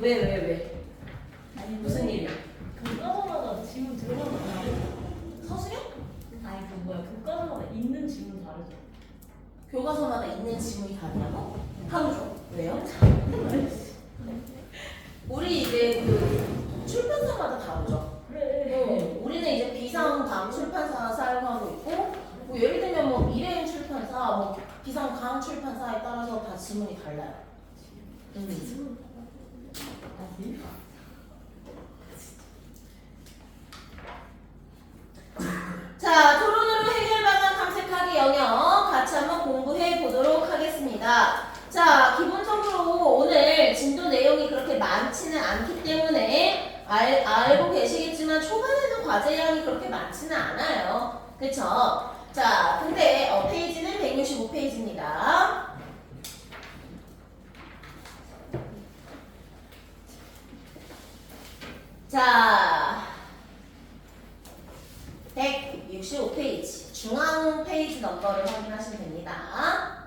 왜? 아니 무슨 일이야? 교과서마다 지문 들어가잖아. 서술형? 아니 교과서마다 있는 지문 다르죠. 교과서마다 있는 지문이 다르냐고? 다르죠. 왜요? 우리 이제 그 출판사마다 다르죠. 그래. 우리는 이제 비상강 출판사 사용하고 있고, 뭐 예를 들면 뭐 미래인 출판사, 뭐 비상강 출판사에 따라서 다 지문이 달라요. 자, 토론으로 해결 방안 탐색하기 영역 같이 한번 공부해 보도록 하겠습니다. 자, 기본적으로 오늘 진도 내용이 그렇게 많지는 않기 때문에 알고 계시겠지만 초반에는 과제량이 그렇게 많지는 않아요. 그쵸? 자, 근데 페이지는 165페이지입니다. 자, 165페이지 중앙 페이지 넘버를 확인하시면 됩니다.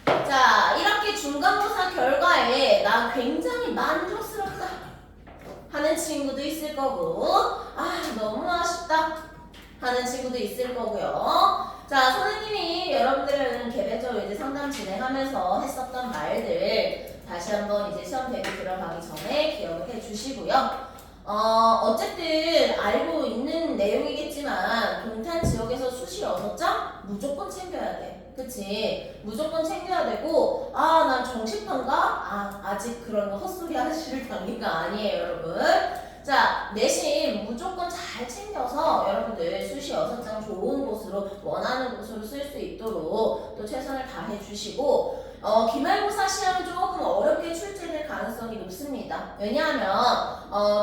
자, 이렇게 중간고사 결과에 나 굉장히 만족스럽다 하는 친구도 있을 거고, 아 너무 아쉽다 하는 친구도 있을 거고요. 자, 선생님이 여러분들은 개별적으로 이제 상담 진행하면서 했었던 말들 다시 한번 이제 시험 대비 들어가기 전에 기억을 해주시고요. 어쨌든 알고 있는 내용이겠지만 동탄 지역에서 수시 6장 무조건 챙겨야 돼. 그치? 무조건 챙겨야 되고, 아, 난 정시판가? 아직 그런 거 헛소리 하실 단계가 아니에요, 여러분. 자, 내신 무조건 잘 챙겨서 여러분들 수시 6장 좋은 곳으로, 원하는 곳으로 쓸 수 있도록 또 최선을 다해 주시고, 기말고사 시험은 조금 어렵게 출제될 가능성이 높습니다. 왜냐하면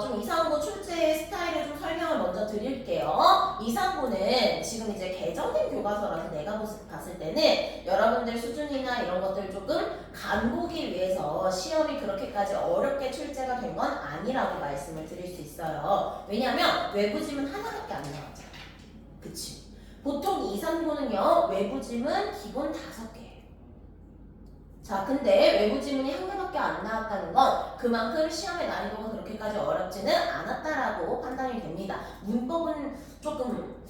좀 이상고 출제 스타일을 좀 설명을 먼저 드릴게요. 이상고는 지금 이제 개정된 교과서라서 내가 봤을 때는 여러분들 수준이나 이런 것들을 조금 간보기 위해서 시험이 그렇게까지 어렵게 출제가 된 건 아니라고 말씀을 드릴 수 있어요. 왜냐하면 외부지문 하나밖에 안 나왔잖아요. 그치? 보통 이상고는요, 외부지문 기본 5개. 자, 근데 외부 지문이 한 개밖에 안 나왔다는 건 그만큼 시험의 난이도가 그렇게까지 어렵지는 않았다라고 판단이 됩니다. 문법은 조금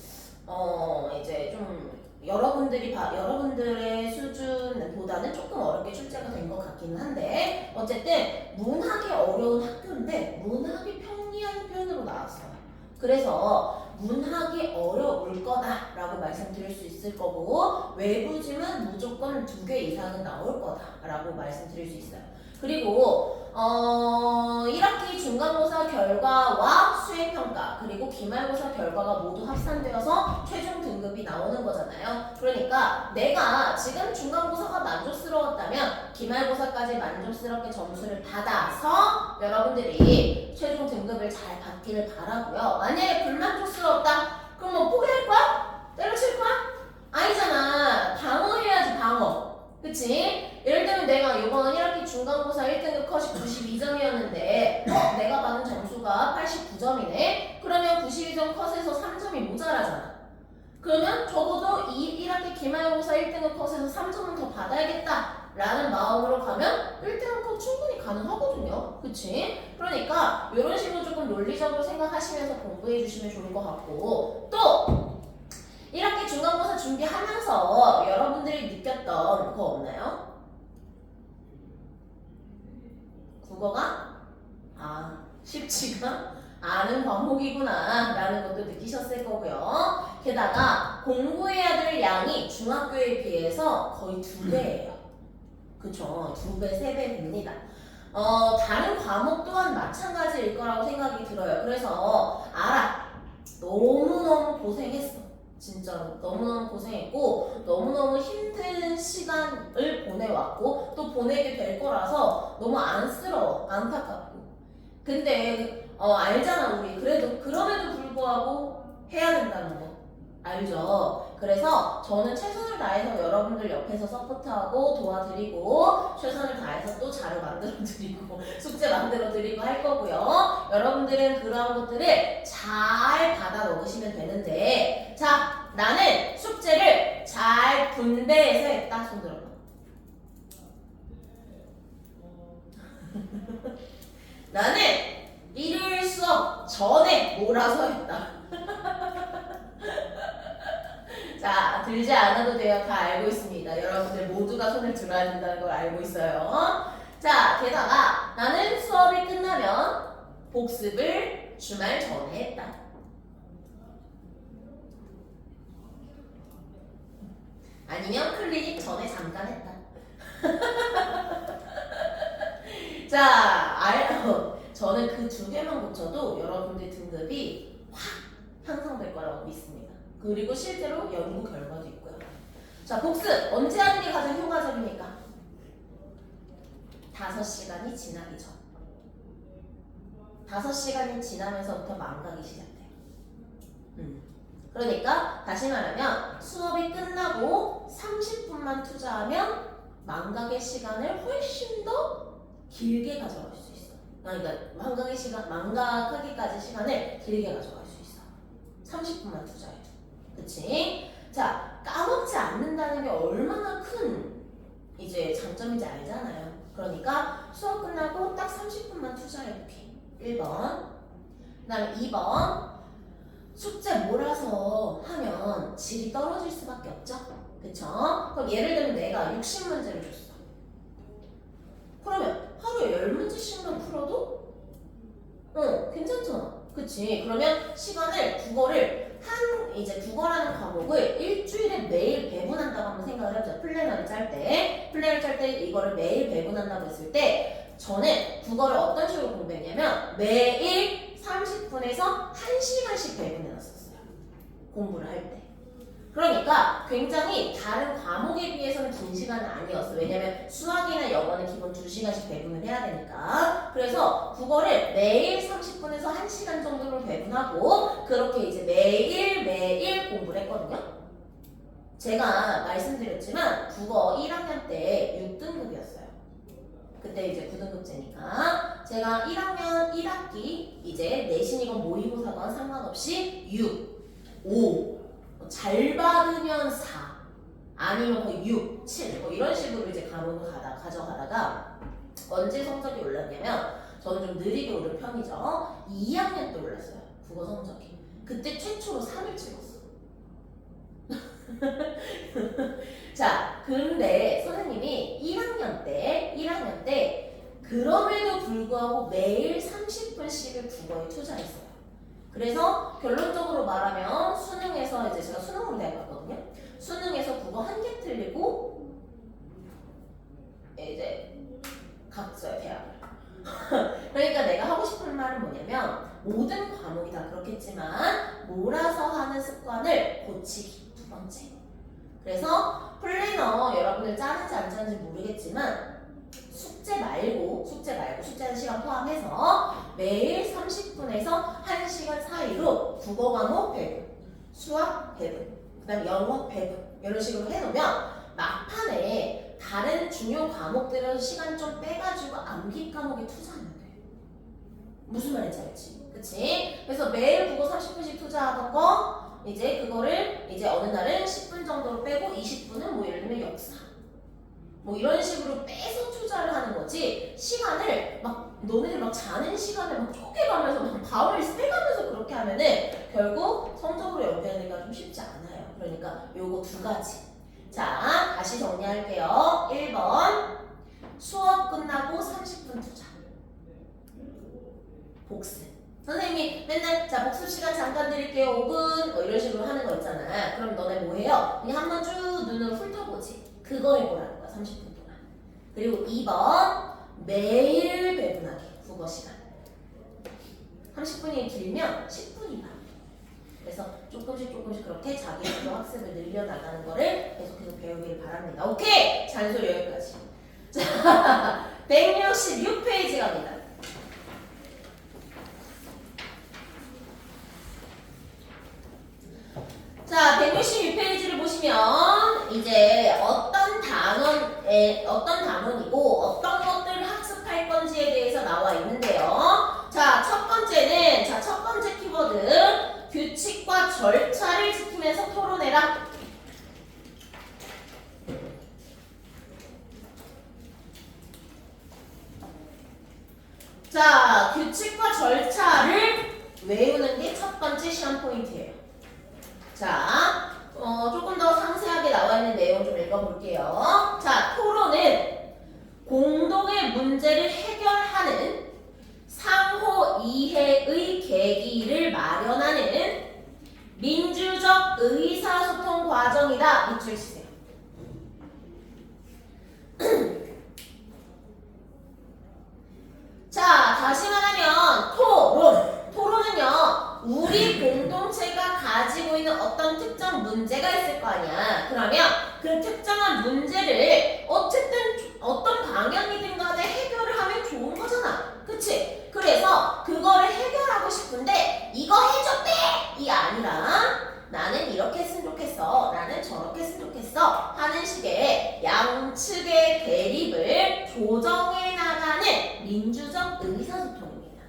이제 좀 여러분들의 수준보다는 조금 어렵게 출제가 된 것 같기는 한데, 어쨌든 문학이 어려운 학교인데 문학이 편리한 편으로 나왔어요. 그래서 문학이 어려울 거다라고 말씀드릴 수 있을 거고, 외부지문 무조건 2개 이상은 나올 거다라고 말씀드릴 수 있어요. 그리고 1학기 중간고사 결과와 수행평가 그리고 기말고사 결과가 모두 합산되어서 최종 등급이 나오는 거잖아요. 그러니까 내가 지금 중간고사가 만족스러웠다면 기말고사까지 만족스럽게 점수를 받아서 여러분들이 최종 등급을 잘 받기를 바라고요. 만약에 불만족스럽다 그럼 뭐 포기할 거야? 때려칠 거야? 아니잖아. 방어해야지, 방어. 그치? 예를 들면 내가 이번 1학기 중간고사 1등급 컷이 92점이었는데 내가 받은 점수가 89점이네? 그러면 92점 컷에서 3점이 모자라잖아. 그러면 적어도 1학기 기말고사 1등급 컷에서 3점은 더 받아야겠다 라는 마음으로 가면 1등급 컷 충분히 가능하거든요. 그치? 그러니까 이런 식으로 조금 논리적으로 생각하시면서 공부해 주시면 좋을 것 같고, 또 1학기 중간고사 준비하면서 여러분들이 느꼈던 거 없나요? 국어가 쉽지가 않은 과목이구나 라는 것도 느끼셨을 거고요. 게다가 공부해야 될 양이 중학교에 비해서 거의 2배예요. 그쵸? 2배, 3배 됩니다. 다른 과목 또한 마찬가지일 거라고 생각이 들어요. 그래서 알아. 너무너무 고생했어. 진짜로 너무너무 고생했고 너무너무 힘든 시간을 보내왔고 또 보내게 될 거라서 너무 안쓰러워, 안타깝고. 근데 알잖아, 우리. 그래도 그럼에도 불구하고 해야 된다는 거 알죠? 그래서 저는 최선을 다해서 여러분들 옆에서 서포트하고 도와드리고 최선을 다해서 또 자료 만들어드리고 숙제 만들어드리고 할 거고요. 여러분들은 그러한 것들을 잘 받아 넣으시면 되는데, 자, 나는 숙제를 잘 분배해서 했다. 손 들어봐. 나는 일요일 수업 전에 몰아서 했다. 자, 들지 않아도 돼요. 다 알고 있습니다. 여러분들 모두가 손을 들어야 된다는 걸 알고 있어요. 자, 게다가 나는 수업이 끝나면 복습을 주말 전에 했다. 아니면 클리닉 전에 잠깐 했다. 자, 저는 그 두 개만 고쳐도 여러분들 등급이 확 향상될 거라고 믿습니다. 그리고 실제로 연구 결과도 있고요. 자, 복습 언제 하는 게 가장 효과적입니까? 5시간이 지나기 전. 5시간이 지나면서부터 망각이 시작돼요. 그러니까 다시 말하면 수업이 끝나고 30분만 투자하면 망각의 시간을 훨씬 더 길게 가져갈 수 있어. 그러니까 망각하기까지 시간을 길게 가져갈 수 있어. 30분만 투자해도. 그치? 자, 까먹지 않는다는 게 얼마나 큰 이제 장점인지 알잖아요. 그러니까 수업 끝나고 딱 30분만 투자해볼게. 1번. 그 다음에 2번. 숙제 몰아서 하면 질이 떨어질 수밖에 없죠? 그쵸? 그럼 예를 들면 내가 60문제를 줬어. 그러면 하루에 10문제씩만 풀어도 괜찮잖아. 그치? 그러면 시간을 이제 국어라는 과목을 일주일에 매일 배분한다고 한번 생각을 해보자. 플래너를 짤 때 이거를 매일 배분한다고 했을 때 저는 국어를 어떤 식으로 공부했냐면 매일 30분에서 1시간씩 배분해놨었어요. 공부를 할 때. 그러니까 굉장히 다른 과목에 비해서는 긴 시간은 아니었어. 왜냐면 수학이나 영어는 기본 2시간씩 배분을 해야 되니까. 그래서 국어를 매일 30분에서 1시간 정도로 배분하고 그렇게 이제 매일 공부를 했거든요. 제가 말씀드렸지만 국어 1학년 때 6등급이었어요. 그때 이제 9등급제니까 제가 1학년 1학기 이제 내신이건 모의고사건 상관없이 6, 5 잘 받으면 4 아니면 거의 6, 7 뭐 이런 식으로 이제 과목을 가져가다가 언제 성적이 올랐냐면 저는 좀 느리게 오른 편이죠. 2학년 때 올랐어요. 국어 성적이. 그때 최초로 3을 찍었어. 자, 근데 선생님이 1학년 때 그럼에도 불구하고 매일 30분씩을 국어에 투자했어요. 그래서 결론적으로 말하면 수능에서 이제 제가 수능으로 대학 갔거든요. 수능에서 국어 1개 틀리고 이제 갔어요, 대학을. 그러니까 내가 하고 싶은 말은 뭐냐면 모든 과목이 다 그렇겠지만 몰아서 하는 습관을 고치기. 두 번째. 그래서 플래너 여러분들 짜는지 안 짜는지 모르겠지만 숙제하는 시간 포함해서 매일 30분에서 1시간 사이로 국어 과목 배분, 수학 배분, 그 다음에 영어 배분 이런 식으로 해놓으면 막판에 다른 중요 과목들은 시간 좀 빼가지고 암기 과목에 투자하면 돼. 무슨 말인지 알지? 그치? 그래서 매일 국어 30분씩 투자하던 거 이제 그거를 이제 어느 날은 10분 정도로 빼고 20분은 뭐 예를 들면 역사 뭐 이런 식으로 빼서 투자를 하는 거지. 시간을 막 너네들 막 자는 시간에 막 쪼개가면서 막 밤을 새가면서 그렇게 하면은 결국 성적으로 연결하기가 좀 쉽지 않아요. 그러니까 요거 두 가지. 자, 다시 정리할게요. 1번 수업 끝나고 30분 투자. 복습. 선생님이 맨날 자 복습 시간 잠깐 드릴게요 5분 뭐 이런 식으로 하는 거 있잖아. 그럼 너네 뭐 해요? 그냥 한번 쭉 눈으로 훑어보지. 그거 해보라는 거야 30분 동안. 그리고 2번 매일 배분하기 국어 시간 30분이 길면 10분이다. 그래서 조금씩 그렇게 자기 주도 학습을 늘려나가는 거를 계속해서 배우기를 바랍니다. 오케이! 잔소리 여기까지. 자 166페이지 갑니다. 자, 166페이지를 보시면 이제 어떤 단원이고 어떤 것들을 학습할 건지에 대해서 나와 있는데요. 자, 첫 번째 키워드 규칙과 절차를 지키면서 토론해라. 자, 규칙과 절차를 외우는 게 첫 번째 시험 포인트예요. 자, 조금 더 상세하게 나와 있는 내용 좀 읽어볼게요. 자, 토론은 공동의 문제를 해결하는 상호 이해의 계기를 마련하는 민주적 의사소통 과정이다. 밑줄 치세요. 자, 다시 말하면 토론은요, 우리 공동체가 가지고 있는 어떤 특정 문제가 있을 거 아니야. 그러면 그 특정한 문제를 어쨌든 어떤 방향이든 간에 해결을 하면 좋은 거잖아. 그치? 그래서 그거를 해결하고 싶은데 이거 해줬대! 이 아니라 나는 이렇게 했으면 좋겠어. 나는 저렇게 했으면 좋겠어. 하는 식의 양측의 대립을 조정해 나가는 민주적 의사소통입니다.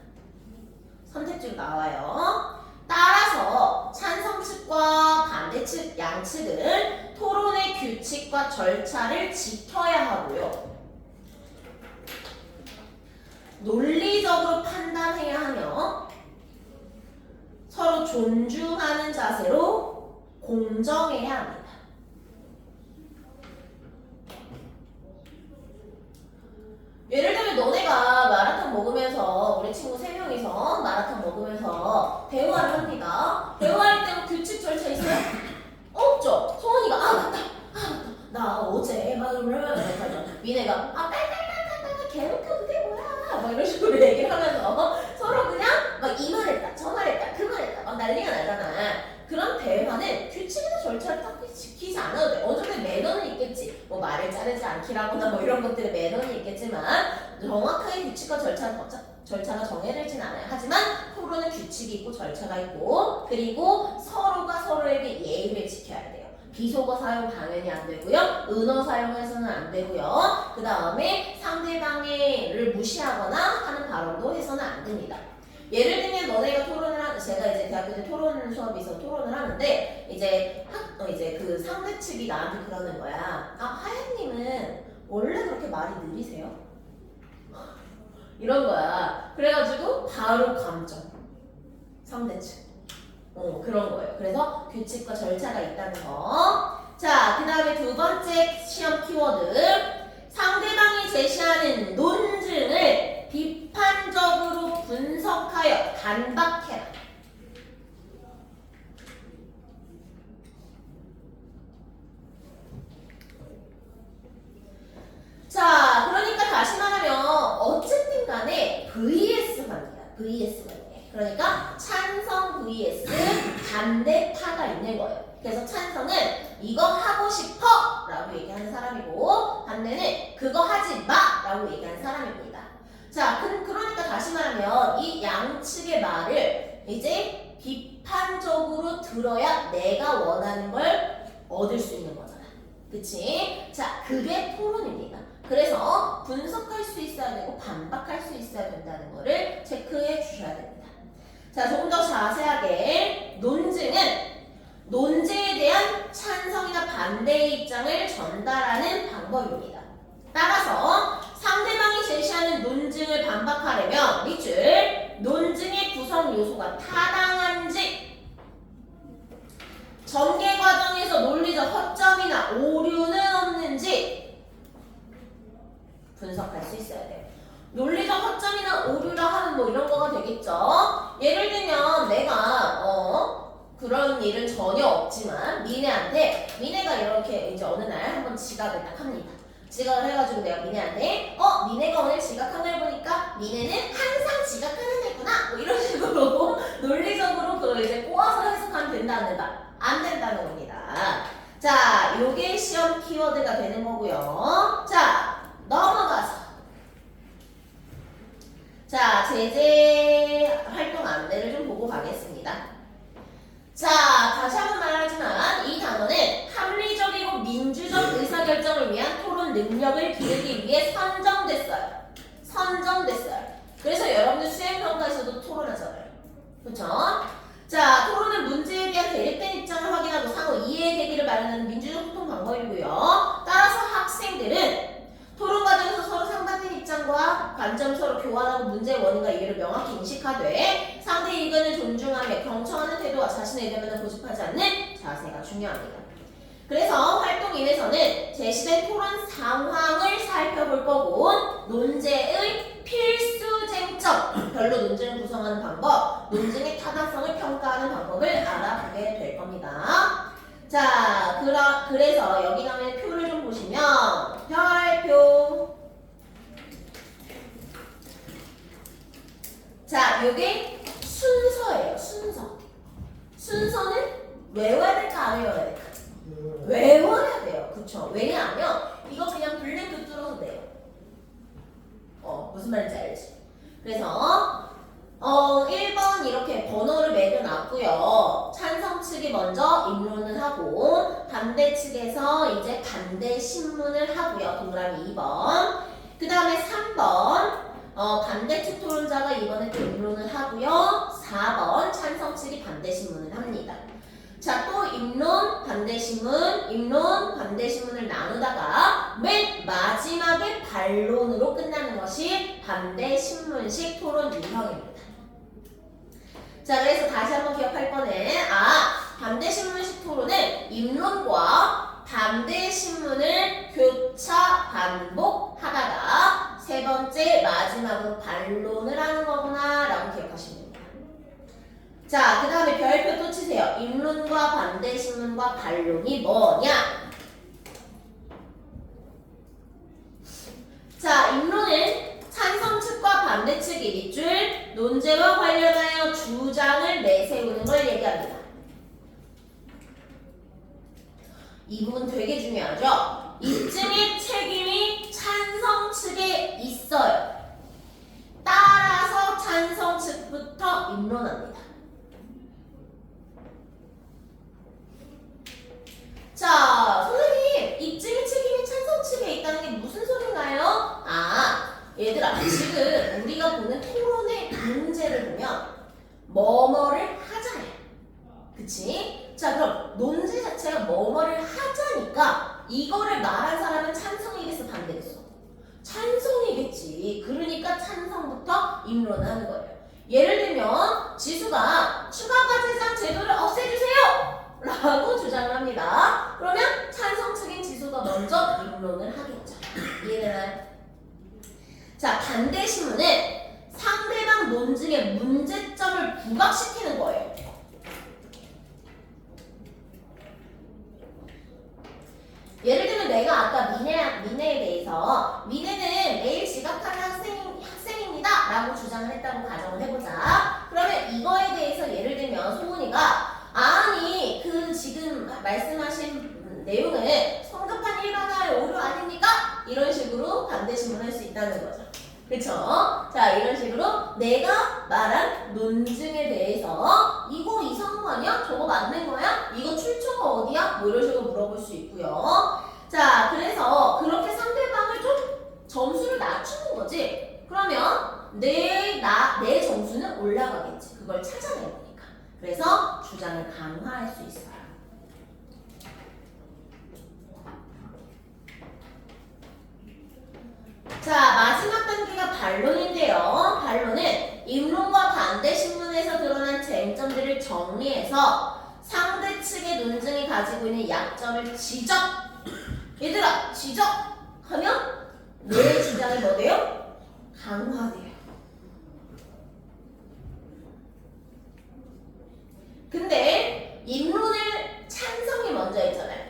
선택지로 나와요. 따라서 찬성 측과 반대 측 양측은 토론의 규칙과 절차를 지켜야 하고요. 논리적으로 판단해야 하며 서로 존중하는 자세로 공정해야 합니다. 예를 들면 너네가 마라탕 먹으면서 우리 친구 3명이서 마라탕 먹으면서 대화를 합니다. 대화할 때 규칙 절차 있어요? 없죠. 소원이가 맞다. 나 어제 막 이러면 미네가 깔깔깔깔깔 개웃겨도 돼 뭐야 막 이런 식으로 얘기를 하면서 서로 그냥 막 이 말했다 저 말했다 그 말했다 막 난리가 나잖아. 그런 대화는 규칙이나 절차를 딱 지키지 않아도 돼. 어느 정도 매너는 있겠지. 뭐 말을 자르지 않기라거나 뭐 이런 것들의 매너는 있겠지만 정확하게 규칙과 절차가 정해지진 않아요. 하지만 토론은 규칙이 있고 절차가 있고 그리고 서로가 서로에게 예의를 지켜야 돼요. 비속어 사용 당연히 안 되고요. 은어 사용해서는 안 되고요. 그 다음에 상대방을 무시하거나 하는 발언도 해서는 안 됩니다. 예를 들면 너네가 토론을 하는 제가 이제 대학교 때 토론 수업이 있어서 토론을 하는데 이제 그 상대 측이 나한테 그러는 거야. 하연님은 원래 그렇게 말이 느리세요? 이런 거야. 그래가지고 바로 감정. 상대 측. 그런 거예요. 그래서 규칙과 절차가 있다는 거. 자, 그 다음에 두 번째 시험 키워드. 상대방이 제시하는 논증을 비판적으로 분석하여 반박해라. 자, 그러니까 다시 말하면 어쨌든 간에 VS 관계야. VS 관계. 그러니까 찬성 vs 반대파가 있는 거예요. 그래서 찬성은 이거 하고 싶어 라고 얘기하는 사람이고 반대는 그거 하지 마 라고 얘기하는 사람입니다. 자, 그러니까 다시 말하면 이 양측의 말을 이제 비판적으로 들어야 내가 원하는 걸 얻을 수 있는 거잖아. 그치? 자, 그게 토론입니다. 그래서 분석할 수 있어야 되고 반박할 수 있어야 된다는 거를 체크해 주셔야 됩니다. 자, 조금 더 자세하게 논증은 논제에 대한 찬성이나 반대의 입장을 전달하는 방법입니다. 따라서 상대방이 제시하는 논증을 반박하려면 밑줄 논증의 구성 요소가 타당한지 전개 과정에서 논리적 허점이나 오류는 없는지 분석할 수 있어야 돼요. 논리적 허점이나 오류라 하면 뭐 이런 거가 되겠죠. 예를 들면 내가 그런 일은 전혀 없지만 미네가 이렇게 이제 어느 날 한번 지각을 딱 합니다. 지각을 해가지고 내가 미네한테 미네가 오늘 지각한 걸 보니까 미네는 항상 지각하는 애구나 뭐 이런 식으로 논리적으로 그걸 이제 꼬아서 해석하면 된다 안 된다? 안 된다는 겁니다. 자, 요게 시험 키워드가 되는 거고요. 자, 넘어가서 자, 제재 활동 안내를 좀 보고 가겠습니다. 자, 다시 한번 말하지만 이 단어는 합리적이고 민주적 의사결정을 위한 토론 능력을 기르기 위해 선정됐어요. 그래서 여러분들 수행평가에서도 토론하잖아요. 그렇죠? 자, 토론은 문제에 대한 대립된 입장을 확인하고 상호 이해의 계기를 마련하는 민주적 소통 방법이고요. 따라서 학생들은 토론 과정에서 서로 상반된 입장과 관점 서로 교환하고 문제의 원인과 이유를 명확히 인식하되 상대의 의견을 존중하며 경청하는 태도와 자신의 의견을 고집하지 않는 자세가 중요합니다. 그래서 활동 1에서는 제시된 토론 상황을 살펴볼 거고 논제의 필수 쟁점, 별로 논쟁을 구성하는 방법, 논쟁의 타당성을 평가하는 방법을 알아보게 될 겁니다. 자, 그래서 여기 나오는 표를 좀 보시면 별표. 자, 요게 순서예요. 순서는 외워야 될까 안 외워야 될까? 외워야 돼요. 그쵸? 왜냐하면 이거 그냥 블랙도 뚫어도 돼요. 무슨 말인지 알지? 그래서 1번 이렇게 번호를 매겨놨고요. 찬성 측이 먼저 입론을 하고 반대 측에서 이제 반대 신문을 하고요. 동그라미 2번. 그 다음에 3번 반대측 토론자가 이번에 또 입론을 하고요. 4번 찬성 측이 반대 신문을 합니다. 자, 또 입론, 반대신문, 입론, 반대신문을 나누다가 맨 마지막에 반론으로 끝나는 것이 반대신문식 토론 유형입니다. 자, 그래서 다시 한번 기억할 거는 반대신문식 토론은 입론과 반대신문을 교차 반복하다가 세 번째 마지막으로 반론을 하는 거구나 라고 기억하시면 됩니다. 자, 그 다음에 별표 또 치세요. 입론과 반대신문과 반론이 뭐냐? 자, 입론은 찬성 측과 반대 측 일줄 논제와 관련하여 주장을 내세우는 걸 얘기합니다. 이 부분 되게 중요하죠? 입증의 책임이 찬성 측에 있어요. 따라서 찬성 측부터 입론합니다. 자, 선생님, 입증의 책임이 찬성 측에 있다는 게 무슨 소린가요? 얘들아, 지금 우리가 보는 토론의 문제를 보면 뭐뭐를 하잖아요. 그치? 자, 그럼 논제 자체가 뭐뭐를 하자니까 이거를 말한 사람은 찬성이겠어, 반대겠어? 찬성이겠지. 그러니까 찬성부터 입론하는 거예요. 예를 들면 지수가 추가과제장 제도를 없애주세요! 라고 주장을 합니다. 그러면 찬성 측인 지수가 먼저 입론을 하겠죠. 이해되나요? 자, 반대 신문은 상대방 논증의 문제점을 부각시키는 거예요. 예를 들면 내가 아까 미네에 대해서 미네는 매일 지각하는 학생입니다 라고 주장을 했다고 가정을 해보자. 그러면 이거에 대해서 예를 들면 소은이가 아니 그 지금 말씀하신 내용은 성급한 일반화의 오류 아닙니까? 이런 식으로 반대신문을 할 수 있다는 거죠. 그쵸? 자, 이런 식으로 내가 말한 논증에 대해서 이거 이상한 거 아니야? 저거 맞는 거야? 이거 출처가 어디야? 뭐 이런 식으로 물어볼 수 있고요. 자, 그래서 그렇게 상대방을 좀 점수를 낮추는 거지. 그러면 내 점수는 올라가겠지. 그걸 찾아내보니까. 그래서 주장을 강화할 수 있어요. 자, 마지막 단계가 반론인데요. 반론은 입론과 반대 신문에서 드러난 쟁점들을 정리해서 상대 측의 논증이 가지고 있는 약점을 지적. 얘들아, 지적하면 내 주장이 뭐 돼요? 강화돼요. 근데 입론을 찬성이 먼저 했잖아요.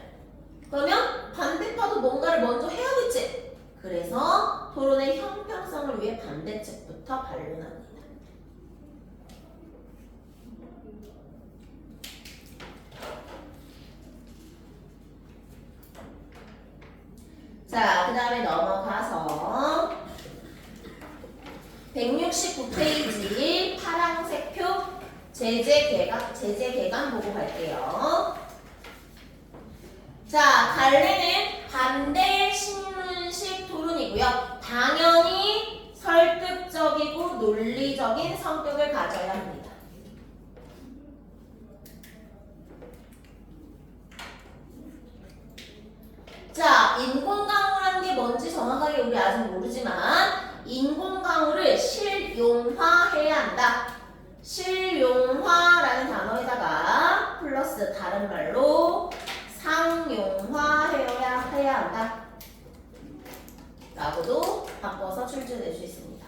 그러면 반대파도 뭔가를 먼저 해야겠지. 그래서 토론의 형평성을 위해 반대측부터 반론합니다. 자, 그 다음에 넘어가서 169페이지 파란색 표 제재 개관 보고 갈게요. 자, 갈래는 반대 신문식 토론이고요. 당연히 설득적이고 논리적인 성격을 가져야 합니다. 자, 인공강우라는 게 뭔지 정확하게 우리 아직 모르지만 인공강우를 실용화해야 한다. 실용화라는 단어에다가 플러스 다른 말로 상용화해야 한다. 라고도 바꿔서 출제될 수 있습니다.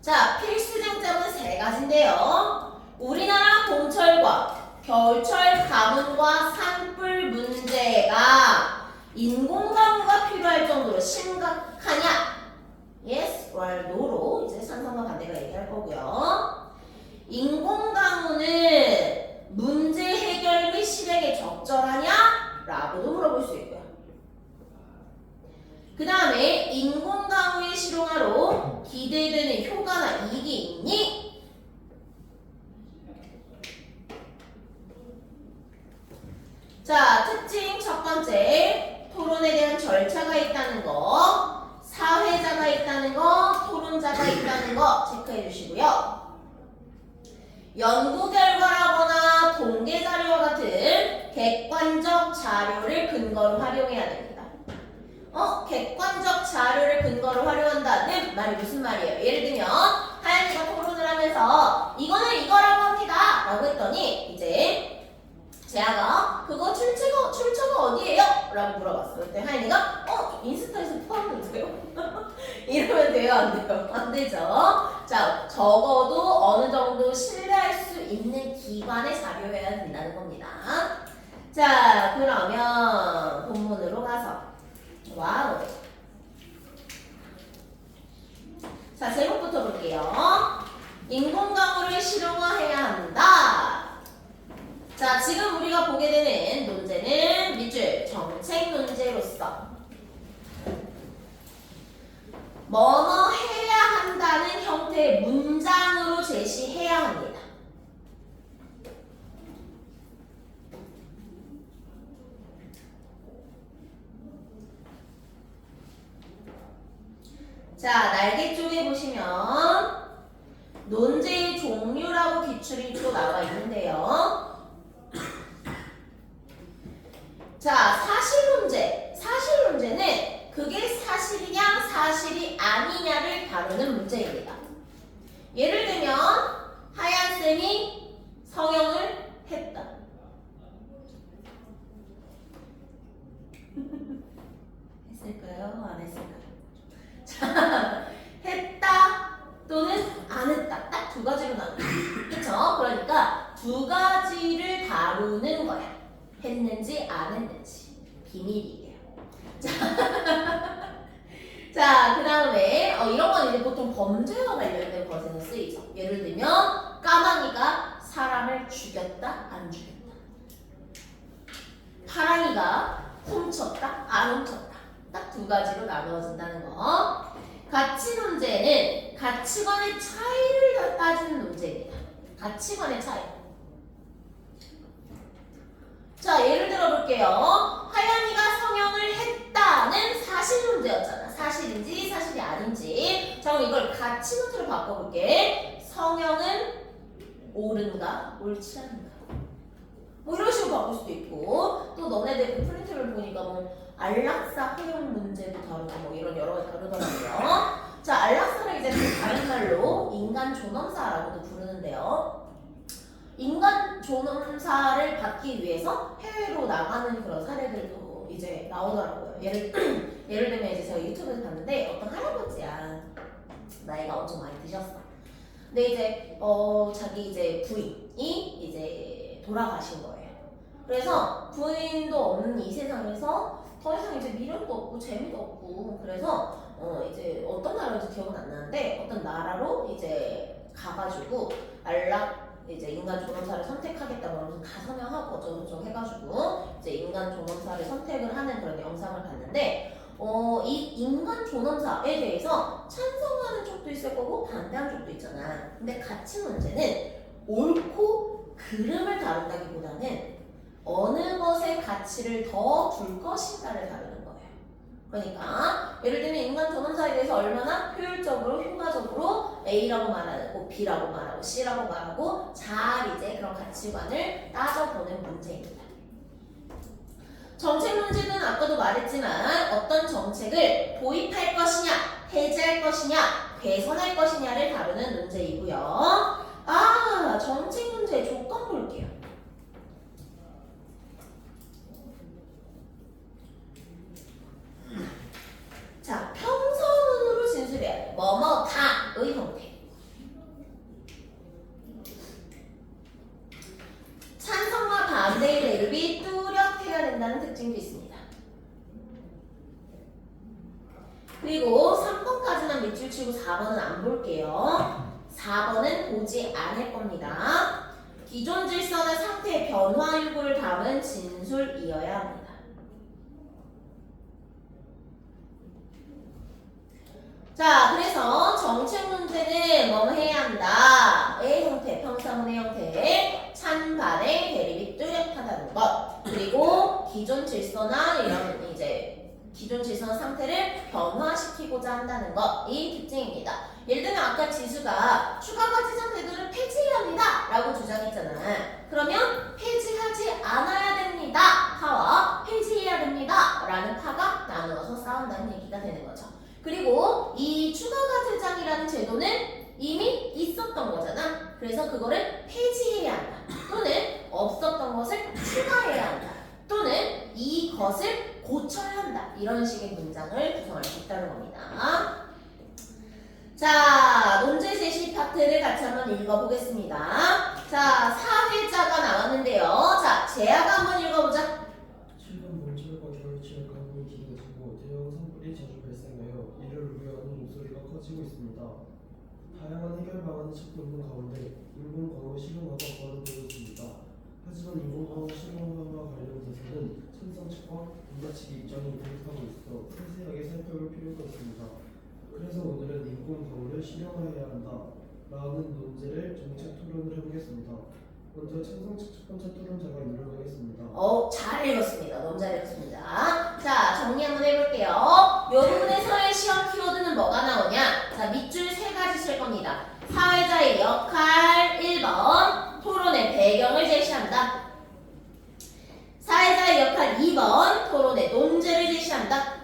자, 필수 쟁점은 세 가지인데요. 우리나라 봄철과 겨울철 가뭄과 산불 문제가 인공강우가 필요할 정도로 심각하냐? Yes or No로 이제 상상과 반대가 얘기할 거고요. 인공강우는 문제 해결 및 실행에 적절하냐? 라고도 물어볼 수 있고요. 그 다음에 인공강우의 실용화로 기대되는 효과나 이익이 있니? 자, 특징 첫 번째, 토론에 대한 절차가 있다는 거, 사회자가 있다는 거, 토론자가 있다는 거 체크해 주시고요. 연구 결과라거나 통계 자료와 같은 객관적 자료를 근거로 활용해야 됩니다. 객관적 자료를 근거로 활용한다는 말이 무슨 말이에요? 예를 들면 하연이가 토론을 하면서 이거는 이거라고 합니다 라고 했더니 이제 재아가 그거 출처가 어디예요? 라고 물어봤어. 그때 하연이가 인스타에서 포함돼요? 이러면 돼요? 안 돼요? 안 되죠? 자, 적어도 어느 정도 신뢰할 수 있는 기관의 자료여야 된다는 겁니다. 자, 그러면 본문으로 가서 와우. 자, 제목부터 볼게요. 인공강우를 실용화해야 한다. 자, 지금 우리가 보게 되는 논제는 밑줄 정책 논제로서 뭐뭐 해야 한다는 형태의 문장으로 제시해야 합니다. 자, 날개 쪽에 보시면 논제의 종류라고 기출이 또 나와 있는데요. 자, 사실 문제는 그게 사실이냐 사실이 아니냐를 다루는 문제입니다. 예를 들면 하얀쌤이 성형을 했다. 했을까요? 안 했을까요? 자, 했다 또는 안 했다. 딱 두 가지로 나눠요. 그쵸? 그러니까 두 가지를 다루는 거야. 했는지 안 했는지 비밀이에요. 자, 그 다음에 이런 건 이제 보통 범죄와 관련된 것에서 쓰이죠. 예를 들면 까마귀가 사람을 죽였다 안 죽였다, 파랑이가 훔쳤다 안 훔쳤다, 딱 두 가지로 나누어진다는 거. 가치 문제는 가치관의 차이를 따지는 문제입니다. 가치관의 차이. 자, 예를 들어 볼게요. 하연이가 성형을 했다는 사실 문제였잖아. 사실인지 사실이 아닌지. 자, 그럼 이걸 가치 문제로 바꿔볼게. 성형은 옳은가 옳지 않은가, 뭐 이런 식으로 바꿀 수도 있고, 또 너네들 그 프린트를 보니까 뭐 안락사 허용 문제도 다루고 뭐 이런 여러 가지 다루더라고요. 자, 안락사를 이제 또 다른 말로 인간 존엄사라고도 부르는데요. 인간 존엄사를 받기 위해서 해외로 나가는 그런 사례들도 이제 나오더라고요. 예를 들면 이제 제가 유튜브에서 봤는데 어떤 할아버지야, 나이가 엄청 많이 드셨어. 근데 이제 자기 이제 부인이 이제 돌아가신 거예요. 그래서 부인도 없는 이 세상에서 더 이상 이제 미련도 없고 재미도 없고, 그래서 이제 어떤 나라인지 기억은 안 나는데 어떤 나라로 이제 가가지고 이제 인간 존엄사를 선택하겠다고 하면서 다 서명하고 어쩌고저쩌고 해가지고 이제 인간 존엄사를 선택을 하는 그런 영상을 봤는데, 이 인간 존엄사에 대해서 찬성하는 쪽도 있을 거고 반대하는 쪽도 있잖아. 근데 가치 문제는 옳고 그름을 다룬다기보다는 어느 것의 가치를 더 둘 것인가를 다루는 거예요. 그러니까 예를 들면 인간 존엄사에 대해서 얼마나 효율적으로 효과적으로 A라고 말하고 B라고 말하고 C라고 말하고 잘 이제 그런 가치관을 따져보는 문제입니다. 정책 문제는 아까도 말했지만 어떤 정책을 도입할 것이냐, 폐지할 것이냐, 개선할 것이냐를 다루는 문제이고요. 아, 정책 문제 조건 볼게요. 자, 평서문으로 진술해야 돼. 뭐뭐 다의 형태. 찬성과 반대의 대립이 뚜렷해야 된다는 특징도 있습니다. 그리고 3번까지만 밑줄 치고 4번은 안 볼게요. 4번은 보지 않을 겁니다. 기존 질서나 상태의 변화 유구를 담은 진술이어야 합니다. 자, 그래서 정책 문제는 뭐 해야 한다? 의 형태, 평서문의 형태, 찬반의 대립이 뚜렷하다는 것. 그리고 기존 질서나 이런 이제 기존 질서 상태를 변화시키고자 한다는 것. 이 특징입니다. 예를 들면 아까 지수가 추가가 지정 제도를 폐지해야 합니다 라고 주장했잖아. 그러면 폐지하지 않아야 됩니다 파와 폐지해야 됩니다 라는 파가 나누어서 싸운다는 얘기가 되는 거죠. 그리고 이 추가가 제장이라는 제도는 이미 있었던 거잖아. 그래서 그거를 폐지해야 한다. 또는 없었던 것을 추가해야 한다. 또는 이것을 고쳐야 한다. 이런 식의 문장을 구성할 수 있다는 겁니다. 자, 논제 제시 파트를 같이 한번 읽어보겠습니다. 자, 사회자가 나왔는데요. 자, 재아가 한번 읽어보자. 최근 몰철과 겨울철 강풍이 길어지고 대형 산불이 자주 발생하여 이를 우려하는 목소리가 커지고 있습니다. 다양한 해결 방안을 찾고 있는 가운데 인공광호 실용화가 거론되고 있습니다. 하지만 인공광호 실용화와 관련돼서는 천성 측과 문화 측의 입장이 대립하고 있어 세세하게 살펴볼 필요가 있습니다. 그래서 오늘은 인공광호를 실용화해야 한다 라는 논제를 정책 토론을 해보겠습니다. 먼저 천성 측 첫 번째 토론자가 인용하겠습니다. 잘 읽었습니다. 너무 잘 읽었습니다. 자, 정리 한번 해볼게요. 이 부분에서의 시험 키워드는 뭐가 나오냐? 자, 밑줄 3가지 쓸 겁니다. 사회자의 역할 1번, 토론의 배경을 제시한다. 사회자의 역할 2번, 토론의 논제를 제시한다.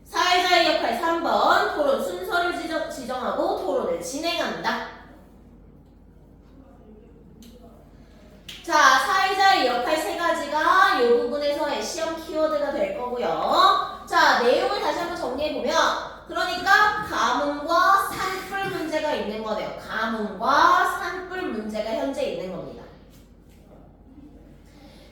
사회자의 역할 3번, 토론 순서를 지정하고 토론을 진행한다. 자, 사회자의 역할 3가지가 이 부분에서의 시험 키워드가 될 거고요. 자, 내용을 다시 한번 정리해보면 그러니까 가뭄과 산불 문제가 있는 거네요. 가뭄과 산불 문제가 현재 있는 겁니다.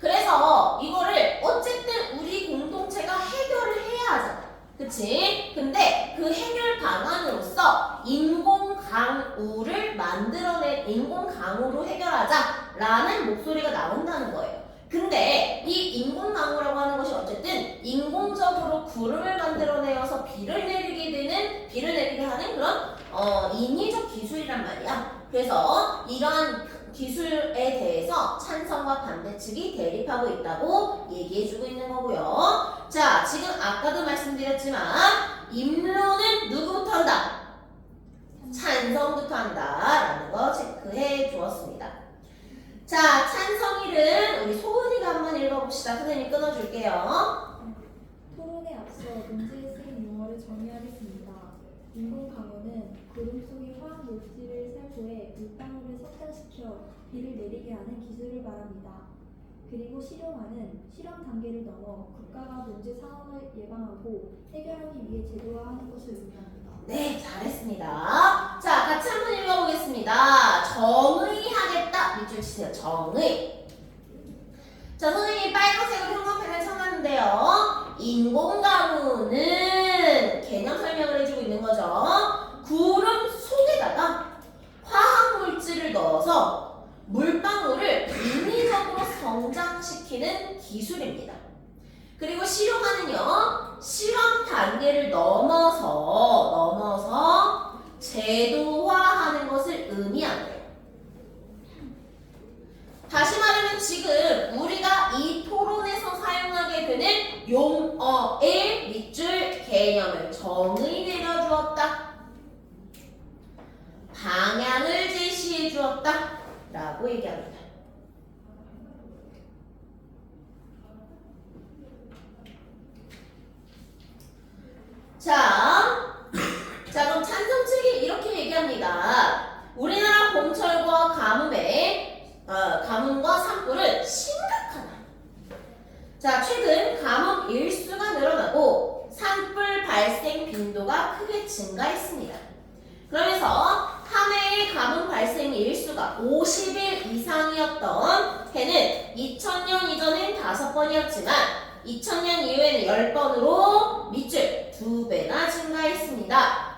그래서 이거를 어쨌든 우리 공동체가 해결을 해야 하잖아. 그치? 근데 그 해결 방안으로서 인공강우를 만들어낸 인공강우로 해결하자라는 목소리가 나온다는 거예요. 근데 이 인공강우라고 하는 것이 어쨌든 인공적으로 구름을 만들어내어서 비를 내리게 하는 그런 인위적 기술이란 말이야. 그래서 이러한 기술에 대해서 찬성과 반대 측이 대립하고 있다고 얘기해주고 있는 거고요. 자, 지금 아까도 말씀드렸지만 임론은 누구부터 한다? 찬성부터 한다라는 거 체크해 주었습니다. 자, 찬성일은 우리 소은이가 한번 읽어봅시다. 선생님 끊어줄게요. 토론에 앞서 문제에 쓰인 용어를 정의하겠습니다. 인공강우는 구름 속의 화학 물질을 살포해 물방울을 석탄시켜 비를 내리게 하는 기술을 말합니다. 그리고 실용화는 실험 단계를 넘어 국가가 문제 상황을 예방하고 해결하기 위해 제도화하는 것을 의미합니다. 네, 잘했습니다. 자, 같이 한번 읽어보겠습니다. 정의하겠다. 밑줄 치세요. 정의. 자, 선생님이 빨간색으로 형광펜을 쳐놨는데요. 인공강우는 개념 설명을 해주고 있는 거죠. 구름 속에다가 화학물질을 넣어서 물방울을 인위적으로 성장시키는 기술입니다. 그리고 실용화는요, 실험 단계를 넘어서 제도화하는 것을 의미하네요. 다시 말하면 지금 우리가 이 토론에서 사용하게 되는 용어의 밑줄 개념을 정의 내려주었다. 방향을 제시해 주었다. 라고 얘기합니다. 자, 그럼 찬성 측이 이렇게 얘기합니다. 우리나라 봄철과 가뭄과 산불은 심각하다. 자, 최근 가뭄 일수가 늘어나고 산불 발생 빈도가 크게 증가했습니다. 그러면서 한 해의 가뭄 발생 일수가 50일 이상이었던 해는 2000년 이전엔 5번이었지만 2000년 이후에는 10번으로 밑줄 2배나 증가했습니다.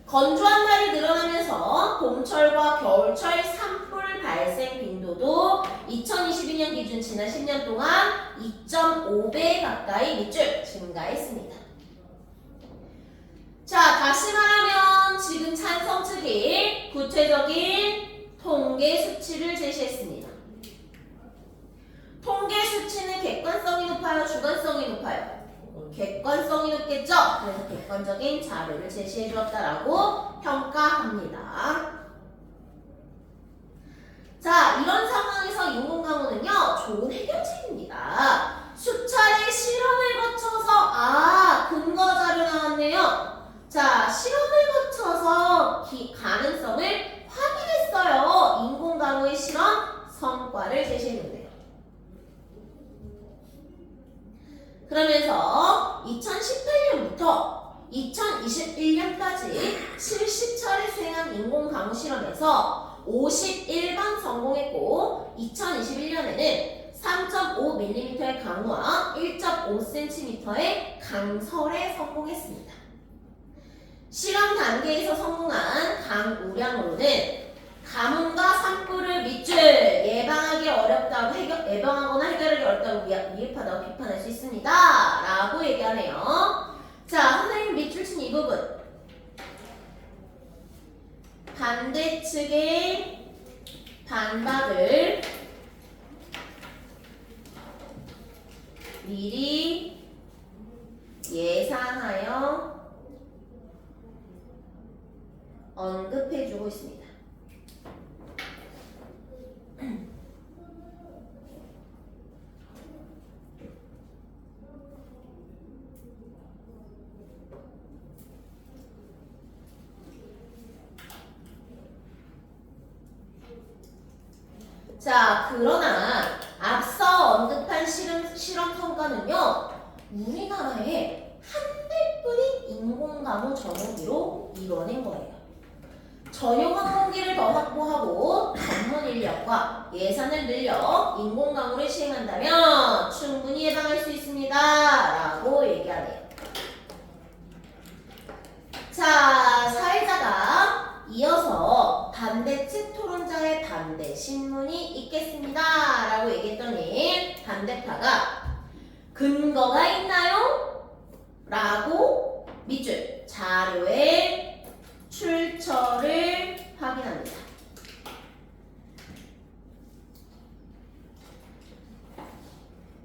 건조한 날이 늘어나면서 봄철과 겨울철 산불 발생 빈도도 2022년 기준 지난 10년 동안 2.5배 가까이 밑줄 증가했습니다. 자, 다시 말하면 지금 찬성 측이 구체적인 통계 수치를 제시했습니다. 통계 수치는 객관성이 높아요? 주관성이 높아요? 객관성이 높겠죠? 그래서 객관적인 자료를 제시해 주었다라고 평가합니다. 자, 이런 상황에서 인공강우는요, 좋은 해결책입니다. 수차례 실험을 거쳐서, 근거 자료 나왔네요. 자, 실험을 거쳐서 가능성을 확인했어요. 인공강우의 실험 성과를 제시했는데요. 그러면서 2018년부터 2021년까지 70차례 수행한 인공강우 실험에서 51번 성공했고 2021년에는 3.5mm의 강우와 1.5cm의 강설에 성공했습니다. 실험 단계에서 성공한 강우량으로는 가뭄과 산불을 밑줄 예방하기 어렵다고 예방하거나 해결하기 어렵다고 미흡하다고 비판할 수 있습니다. 라고 얘기하네요. 자, 선생님 밑줄 친 이 부분. 반대측의 반박을 미리 예상하여 언급해주고 있습니다. 자, 그러나 앞서 언급한 실험 성과는요, 우리나라에 한 대뿐인 인공강우 전용기로 이뤄낸 거예요. 전용 항공기를 더 확보하고 전문 인력과 예산을 늘려 인공강우를 시행한다면 충분히 예방할 수 있습니다. 라고 얘기하네요. 자, 사회자가 이어서 반대측 토론자의 반대 신문이 있겠습니다. 라고 얘기했더니 반대파가 근거가 있나요? 라고 밑줄 자료에 출처를 확인합니다.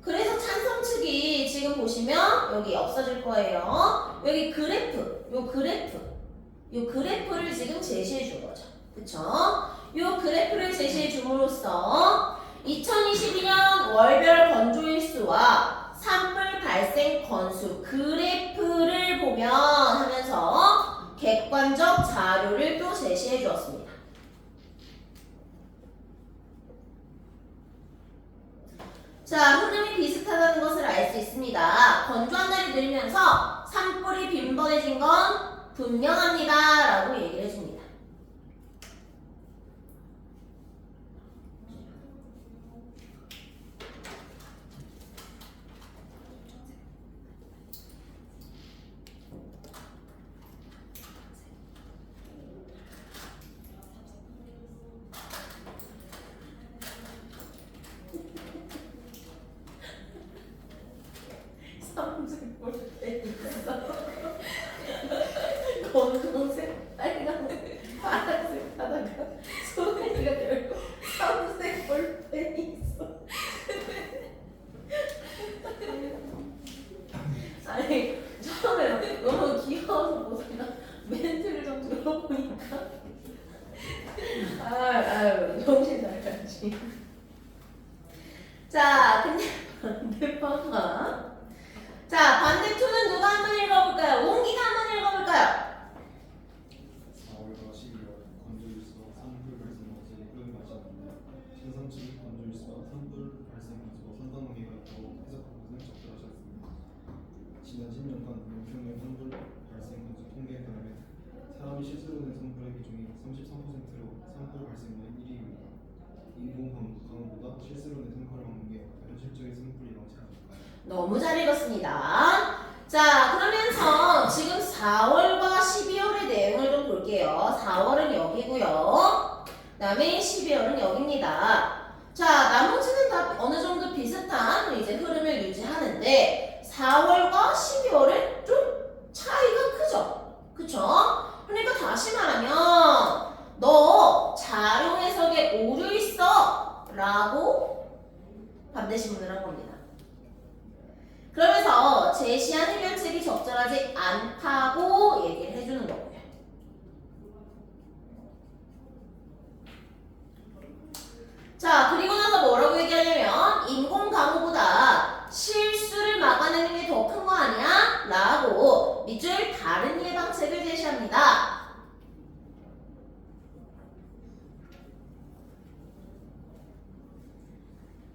그래서 찬성 측이 지금 보시면 여기 없어질 거예요. 여기 그래프, 요 그래프를 지금 제시해 준 거죠. 그쵸? 요 그래프를 제시해 줌으로써 2022년 월별 건조일수와 산불 발생 건수 그래프를 보면 하면서 객관적 자료를 또 제시해 주었습니다. 자, 흐름이 비슷하다는 것을 알 수 있습니다. 건조한 날이 늘면서 산불이 빈번해진 건 분명합니다. 라고 얘기를 해줍니다. 검은색 볼펜 있어. 검은색, 빨간색, 파란색 하다가 소리가 결국 검은색 볼펜이 있어. 아니, 처음에 너무 귀여워서 보다가 멘트를 좀 들어보니까 아유, 정신 나갔지. 자, 근데 반대파가 자, 반대투는 지난 10년간 연평균 산불 발생 건수 통계에 따르면 사람이 실수로 낸 산불의 비중이 33%로 산불 발생률 1위입니다. 인공 강우보다 실수로 낸 산불을 막는 게 현실적인 산불이 많지 않을까요? 너무 잘 읽었습니다. 자, 그러면서 지금 4월과 12월의 내용을 좀 볼게요. 4월은 여기고요. 그 다음에 12월은 여기입니다. 자, 나머지는 다 어느 정도 비슷한 이제 흐름을 유지하는데 4월과 12월은 좀 차이가 크죠? 그쵸? 그러니까 다시 말하면 너 자료 해석에 오류 있어 라고 반대신문을 한 겁니다. 그러면서 제시한 해결책이 적절하지 않다고 얘기를 해주는 거고요. 자, 그리고 나서 뭐라고 얘기하냐면 인공 강우보다 실수를 막아내는 게 더 큰 거 아니야? 라고 밑줄 다른 예방책을 제시합니다.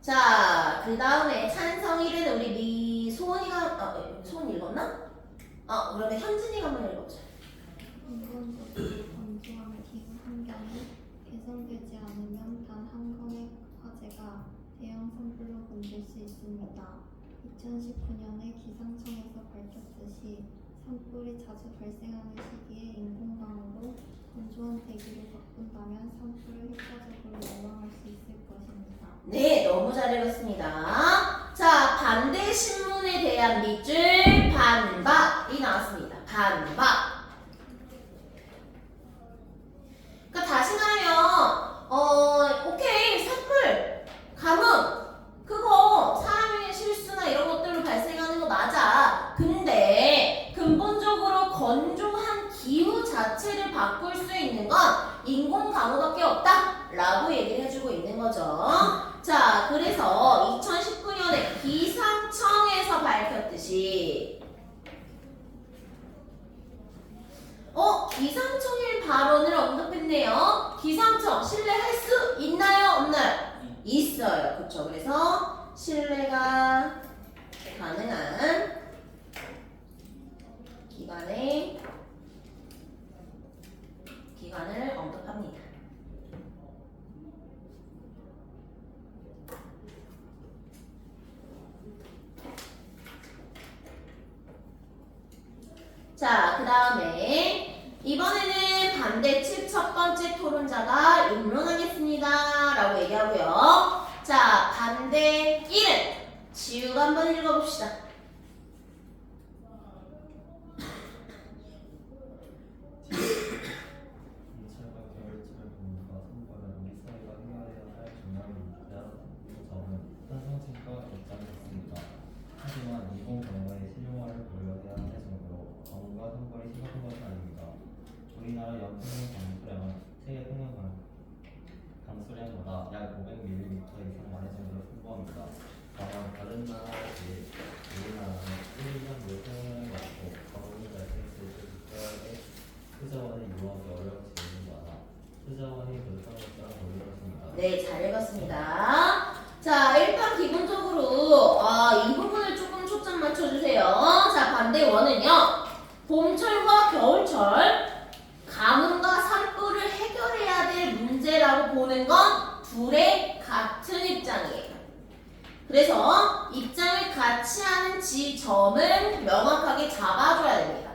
자, 그 다음에 찬성 1은 우리 소은이가, 소은 읽었나? 그러면 현진이가 한번 읽어보자. 인공적으로 건조한 기후 환경이 개선되지 않으면 단 한 건의 화재가 대형 산불로 번질 수 있습니다. 2019년에 기상청에서 밝혔듯이 산불이 자주 발생하는 시기에 인공강우로 건조한 대기를 바꾼다면 산불을 효과적으로 예방할 수 있을 것입니다. 네, 너무 잘 읽었습니다. 자, 반대 신문에 대한 밑줄 반박이 나왔습니다. 반박. 그러니까 다시 말하면 오케이, 산불, 가뭄 그거 사람의 실수나 이런 것들로 발생하는 거 맞아. 근데 근본적으로 건조한 기후 자체를 바꿀 수 있는 건 인공 강우밖에 없다 라고 얘기를 해주고 있는 거죠. 자, 그래서 2019년에 기상청에서 밝혔듯이 기상청의 발언을 언급했네요. 기상청 신뢰할 수 있나요? 없나요? 있어요. 그쵸? 그래서 신뢰가 가능한 기관을 언급합니다. 자, 그 다음에 이번에는 반대측 첫 번째 토론자가 입론하겠습니다 라고 얘기하고요. 자, 반대 1은 지우가 한번 읽어봅시다. 인체가 겨울철 공부가 선거는 우리 사회가 해결해야 할 중요한 문제점은 현상책과 입장했습니다. 하지만 이번 경우에 실용화를 고려해야 할 정도로 강우가 선거에 심각한 것은 아닙니다. 우리나라 연평균 강수량은 세계 평균 강수량보다 약 500mm 이상 많을 정도로 풍부합니다. 다만 다른 나라에 비해 우리나라는 1년 물 사용량이 많고 강우가 발생했을 때 국가의 수자원을 이용하기 어려운 지역이 많아 수자원이 부족한 것처럼 보여졌습니다. 네, 잘 읽었습니다. 자, 일단 기본적으로 이 부분을 조금 초점 맞춰주세요. 자, 반대 원은요. 봄철과 겨울철 가뭄과 산불을 해결해야 될 문제라고 보는 건 둘의 같은 입장이에요. 그래서 입장을 같이 하는 지점은 명확하게 잡아줘야 됩니다.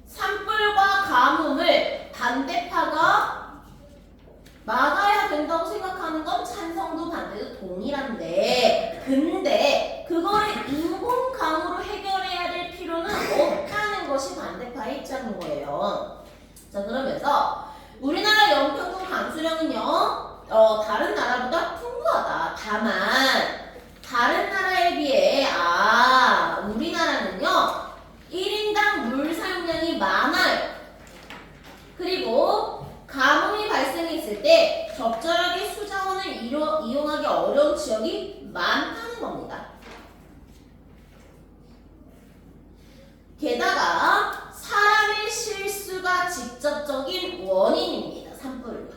산불과 가뭄을 반대파가 막아야 된다고 생각하는 건 찬성도 반대도 동일한데 근데 그거를 인공강우로 해결해야 될 필요는 없다는 것이 반대파의 입장인 거예요. 자, 그러면서 우리나라 연평균 강수량은요 다른 나라보다 풍부하다. 다만 다른 나라에 비해 우리나라는요 1인당 물 사용량이 많아요. 그리고 가뭄이 발생했을 때 적절하게 수자원을 이용하기 어려운 지역이 많다는 겁니다. 게다가 사람의 실수가 직접적인 원인입니다. 산불은요.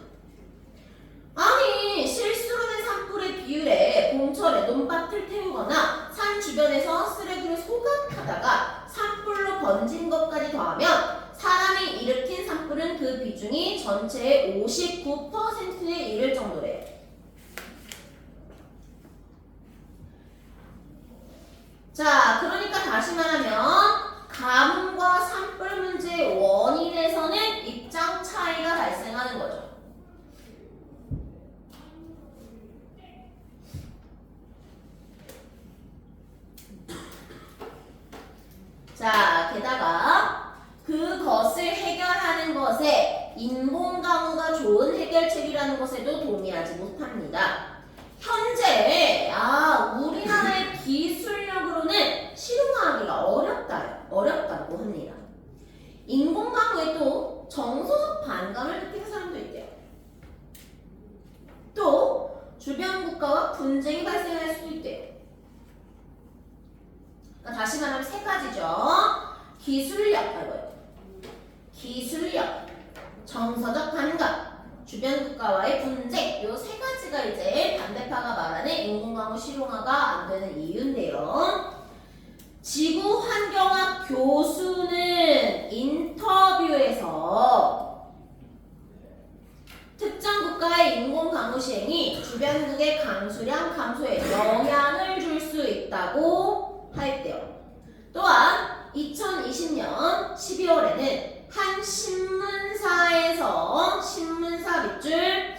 아니 실수로 된 산불의 비율에 봄철에 논밭을 태우거나 산 주변에서 쓰레기를 소각하다가 번진 것까지 더하면 사람이 일으킨 산불은 그 비중이 전체의 59%에 이를 정도래요. 자, 그러니까 다시 말하면 가뭄과 산불 문제의 원인에서는 입장 차이가 발생하는 거죠. 자, 게다가 그것을 해결하는 것에 인공가무가 좋은 해결책이라는 것에도 동의하지 못합니다. 현재 우리나라의 기술력으로는 실용화하기가 어렵다고 합니다. 인공가무에 또 정서적 반감을 느끼는 사람도 있대요. 또 주변 국가와 분쟁이 발생할 수도 있대요. 그러니까 다시 말하면 세 가지죠. 기술력, 정서적 반감, 주변 국가와의 분쟁, 요 세 가지가 이제 반대파가 말하는 인공가무 실용화가 안 되는 이유인데요. 지구환경학 교수는 인터뷰에서 특정 국가의 인공가무 시행이 주변국의 강수량 감소에 영향을 줄 수 있다고 하였대요. 또한 2020년 12월에는 한 신문사 밑줄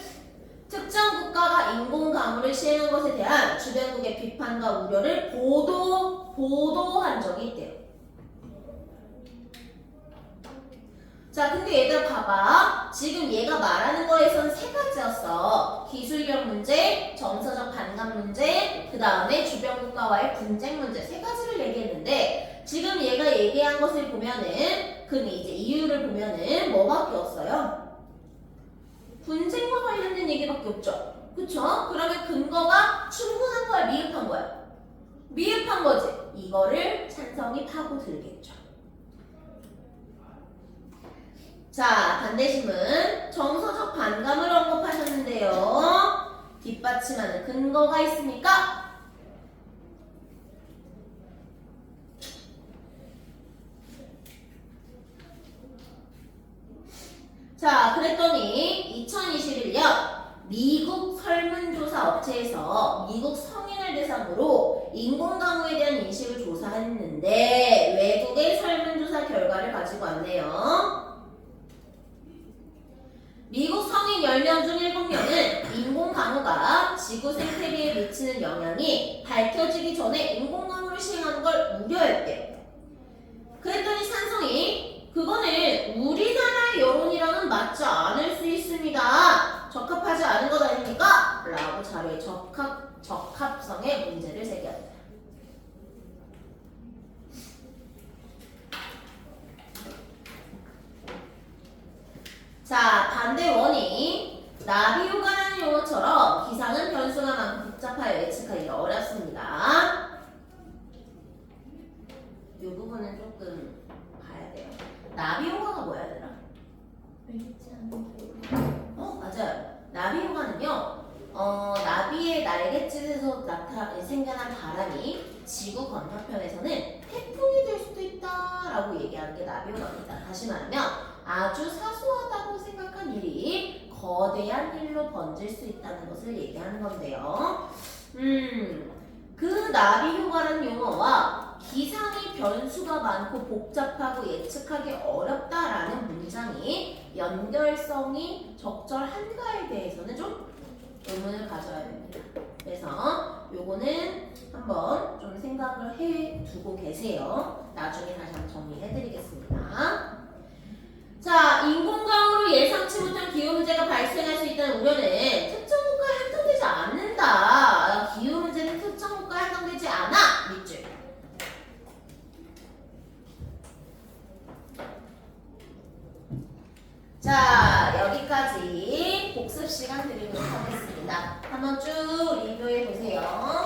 특정 국가가 인공가무를 시행한 것에 대한 주변국의 비판과 우려를 보도한 적이 있대요. 자, 근데 얘들아 봐봐. 지금 얘가 말하는 거에선 세 가지였어. 기술력 문제, 정서적 반감 문제, 그 다음에 주변 국가와의 분쟁 문제, 세 가지를 얘기했는데 지금 얘가 얘기한 것을 보면은 그 이제 이유를 보면은 뭐밖에 없어요? 분쟁과 관련된 얘기밖에 없죠. 그쵸? 그러면 근거가 충분한 거야, 미흡한 거야? 미흡한 거지. 이거를 찬성이 파고들겠죠. 자, 반대심은 정서적 반감을 언급하셨는데요. 뒷받침하는 근거가 있습니까? 자, 그랬더니 2021년 미국 설문조사 업체에서 미국 성인을 대상으로 인공가무에 대한 인식을 조사했는데 외국의 설문조사 결과를 가지고 왔네요. 미국 성인 10명 중 7명은 인공가무가 지구 생태계에 미치는 영향이 밝혀지기 전에 인공가무를 시행하는 걸 우려했대요. 그랬더니 찬성이 그거는 우리나라의 여론이랑은 맞지 않을 수 있습니다. 적합하지 않은 것 아닙니까? 라고 자료의 적합성의 문제를 제기합니다. 자, 반대 원인. 나비효과라는 용어처럼 기상은 변수가 많고 복잡하여 예측하기 어렵습니다. 이 부분은 조금 봐야 돼요. 나비효과가 뭐야, 얘들아? 알겠지 않은 결과. 맞아요. 나비효과는요, 나비의 날갯짓에서 생겨난 바람이 지구 건너편에서는 태풍이 될 수도 있다라고 얘기하는 게 나비효과입니다. 다시 말하면 아주 사소하다고 생각한 일이 거대한 일로 번질 수 있다는 것을 얘기하는 건데요. 그 나비효과라는 용어와 기상의 변수가 많고 복잡하고 예측하기 어렵다라는 문장이 연결성이 적절한가에 대해서는 좀 의문을 가져야 됩니다. 그래서 요거는 한번 좀 생각을 해두고 계세요. 나중에 다시 한번 정리해드리겠습니다. 자, 인공가무로 예상치 못한 기후 문제가 발생할 수 있다는 우려는 특정 국가에 한정되지 않는다. 기후 문제는 특정 국가에 한정되지 않아. 밑줄. 자, 여기까지 복습 시간 드리도록 하겠습니다. 한번 쭉 리뷰해 보세요.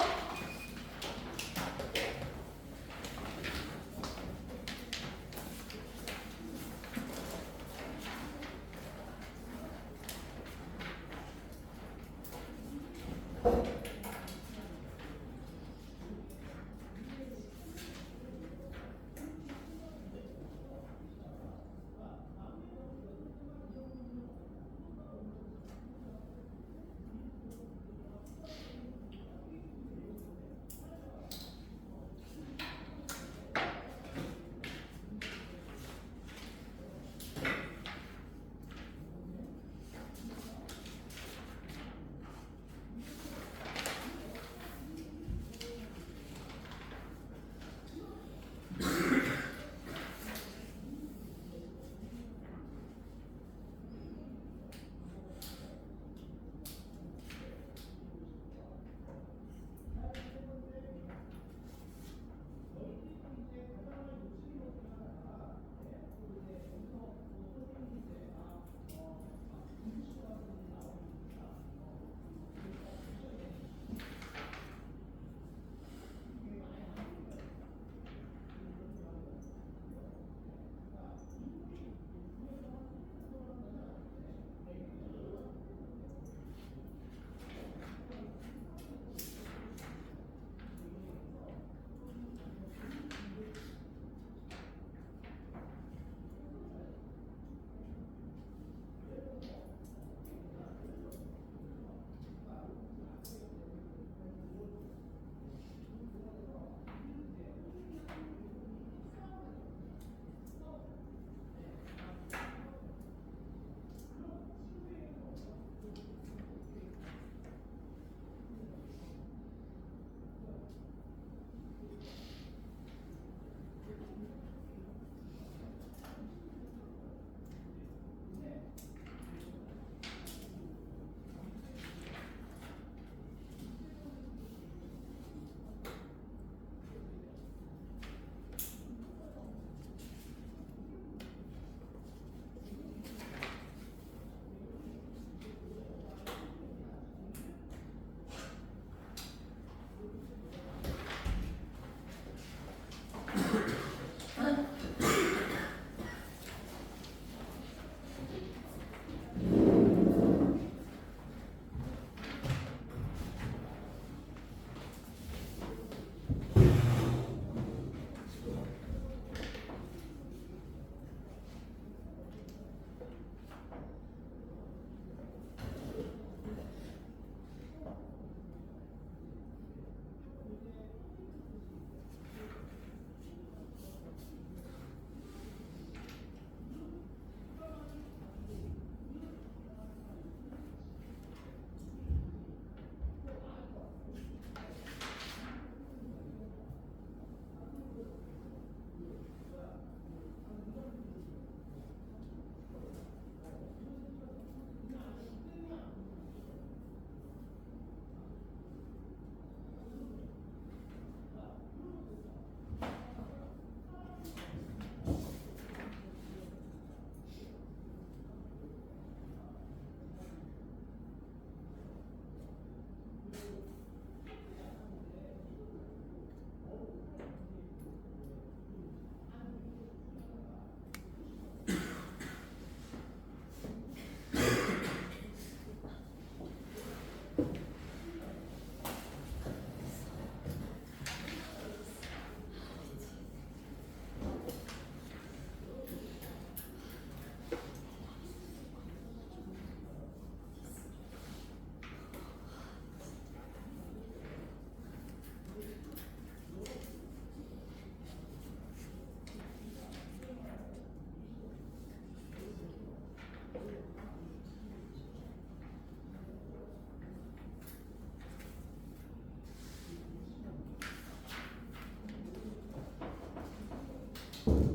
바꿔봤어.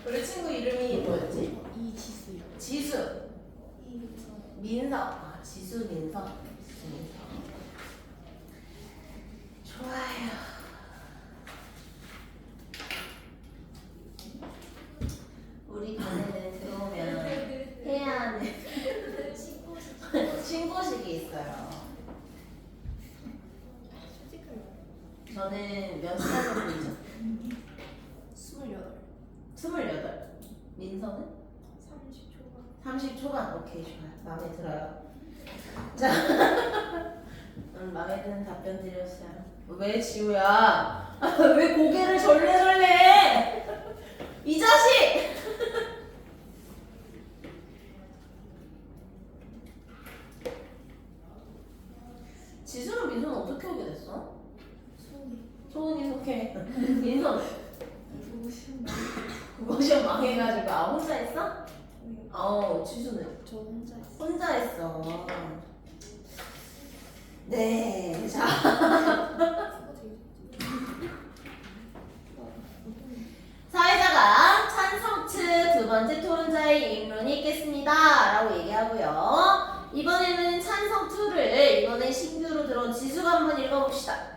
우리 친구 이름이 뭐였지? 이지수요. 지수. 이민서. 민서. 아, 지수 민서. 지수 민서. 좋아요. 우리 반에는 들어오면 해야 하는 신고식이 있어요. 솔직하게 저는 몇 살 정도이죠? 28. 28. 민서는? 30초가. 30 초반. 오케이, 좋아요. 마음에 들어요. 자, 마음에 드는 답변 드렸어요. 왜 지우야? 왜 고개를 절레절레 해? 이 자식! 지수랑 민서는 어떻게 오게 됐어? 소은이. 소은이 속해. 민서는? 보고 싶은데. 국어 시험 망해가지고 혼자 했어? 네. 지수는? 저 혼자 했어요. 혼자 했어. 네, 자. 사회자가 찬성측 두 번째 토론자의 입론이 있겠습니다. 라고 얘기하고요. 이번에는 찬성 2를 이번에 신규로 들어온 지수가 한번 읽어봅시다.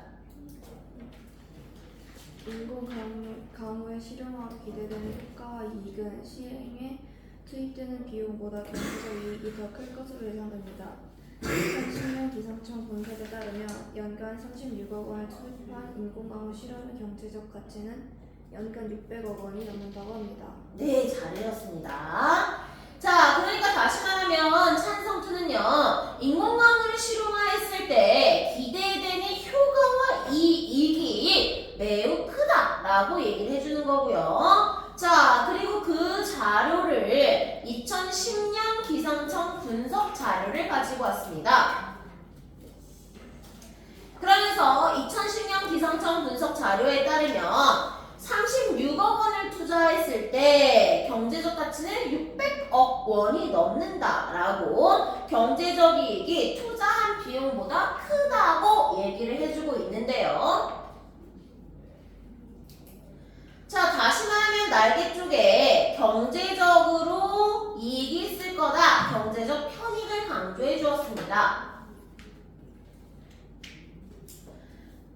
인공 강우의 실용화로 기대되는 효과와 이익은 시행에 투입되는 비용보다 경제적 이익이 더 클 것으로 예상됩니다. 2010년 기상청 분석에 따르면 연간 36억 원을 투입한 인공강우 실험의 경제적 가치는 연간 600억 원이 넘는다고 합니다. 네, 잘 읽었습니다. 자, 그러니까 다시 말하면 찬성2는요, 인공강우를 실용화했을 때 기대되는 효과와 이익이 매우 크다라고 얘기를 해주는 거고요. 자, 그리고 그 자료를 2010년 기상청 분석 자료를 가지고 왔습니다. 그러면서 2010년 기상청 분석 자료에 따르면 36억 원을 투자했을 때 경제적 가치는 600억 원이 넘는다라고 경제적 이익이 투자한 비용보다 크다고 얘기를 해주고 있는데요. 자, 다시 말하면 날개 쪽에 경제적으로 이익이 있을 거다, 경제적 편익을 강조해 주었습니다.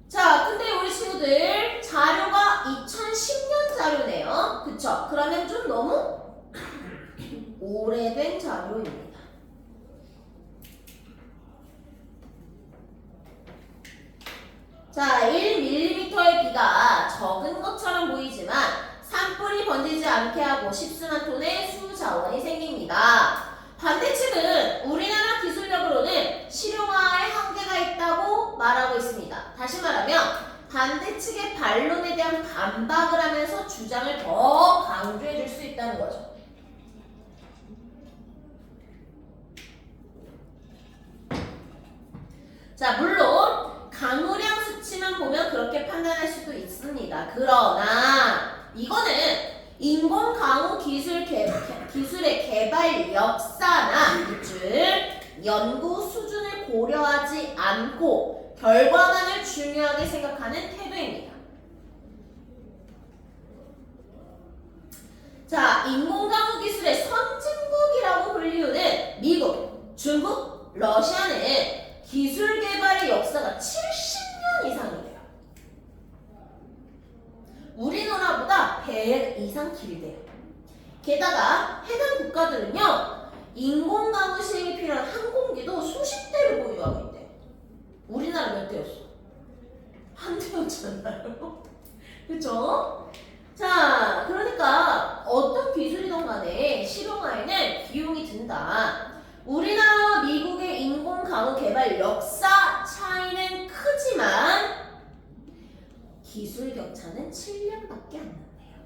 자, 근데 우리 친구들 자료가 2010년 자료네요. 그쵸? 그러면 좀 너무 오래된 자료입니다. 자, 1mm의 비가 적은 것처럼 보이지만 산불이 번지지 않게 하고 십수만 톤의 수자원이 생깁니다. 반대측은 우리나라 기술력으로는 실용화에 한계가 있다고 말하고 있습니다. 다시 말하면 반대측의 반론에 대한 반박을 하면서 주장을 더 강조해 줄 수 있다는 거죠. 자, 물론 강우량 수치만 보면 그렇게 판단할 수도 있습니다. 그러나 이거는 인공 강우 기술의 개발 역사나 기술, 연구 수준을 고려하지 않고 결과만을 중요하게 생각하는 태도입니다. 자, 인공 강우 기술의 선진국이라고 불리우는 미국, 중국, 러시아는 기술 개발의 역사가 70년 이상이래요. 우리나라보다 100 이상 길대요. 게다가 해당 국가들은요, 인공강우 시행에 필요한 항공기도 수십 대를 보유하고 있대요. 우리나라 몇 대였어? 한 대였잖아요. 그쵸? 자, 그러니까 어떤 기술이든 간에 실용화에는 비용이 든다. 우리나라와 미국의 인공강우 개발 역사 차이는 크지만 기술 격차는 7년밖에 안 난대요.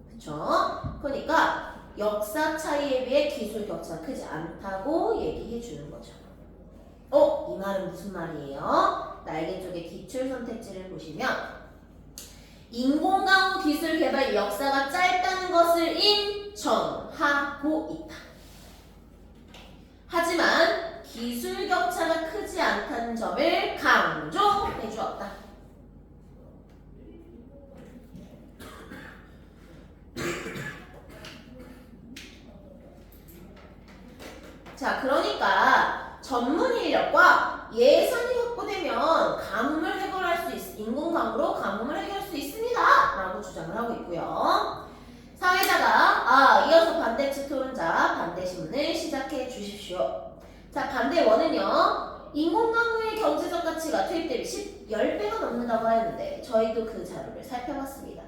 그쵸? 그러니까 역사 차이에 비해 기술 격차가 크지 않다고 얘기해 주는 거죠. 이 말은 무슨 말이에요? 날개 쪽의 기출 선택지를 보시면 인공강우 기술 개발 역사가 짧다는 것을 인정하고 있다. 하지만 기술 격차가 크지 않다는 점을 강조해 주었다. 자, 그러니까 전문 인력과 예산이 확보되면 가뭄을 해결할 수 인공강우로 가뭄을 해결할 수 있습니다. 라고 주장을 하고 있고요. 사회자가 이어서 반대측 토론자 반대신문을 시작해 주십시오. 자, 반대 원은요. 인공강우의 경제적 가치가 투입 대비 10배가 넘는다고 하였는데 저희도 그 자료를 살펴봤습니다.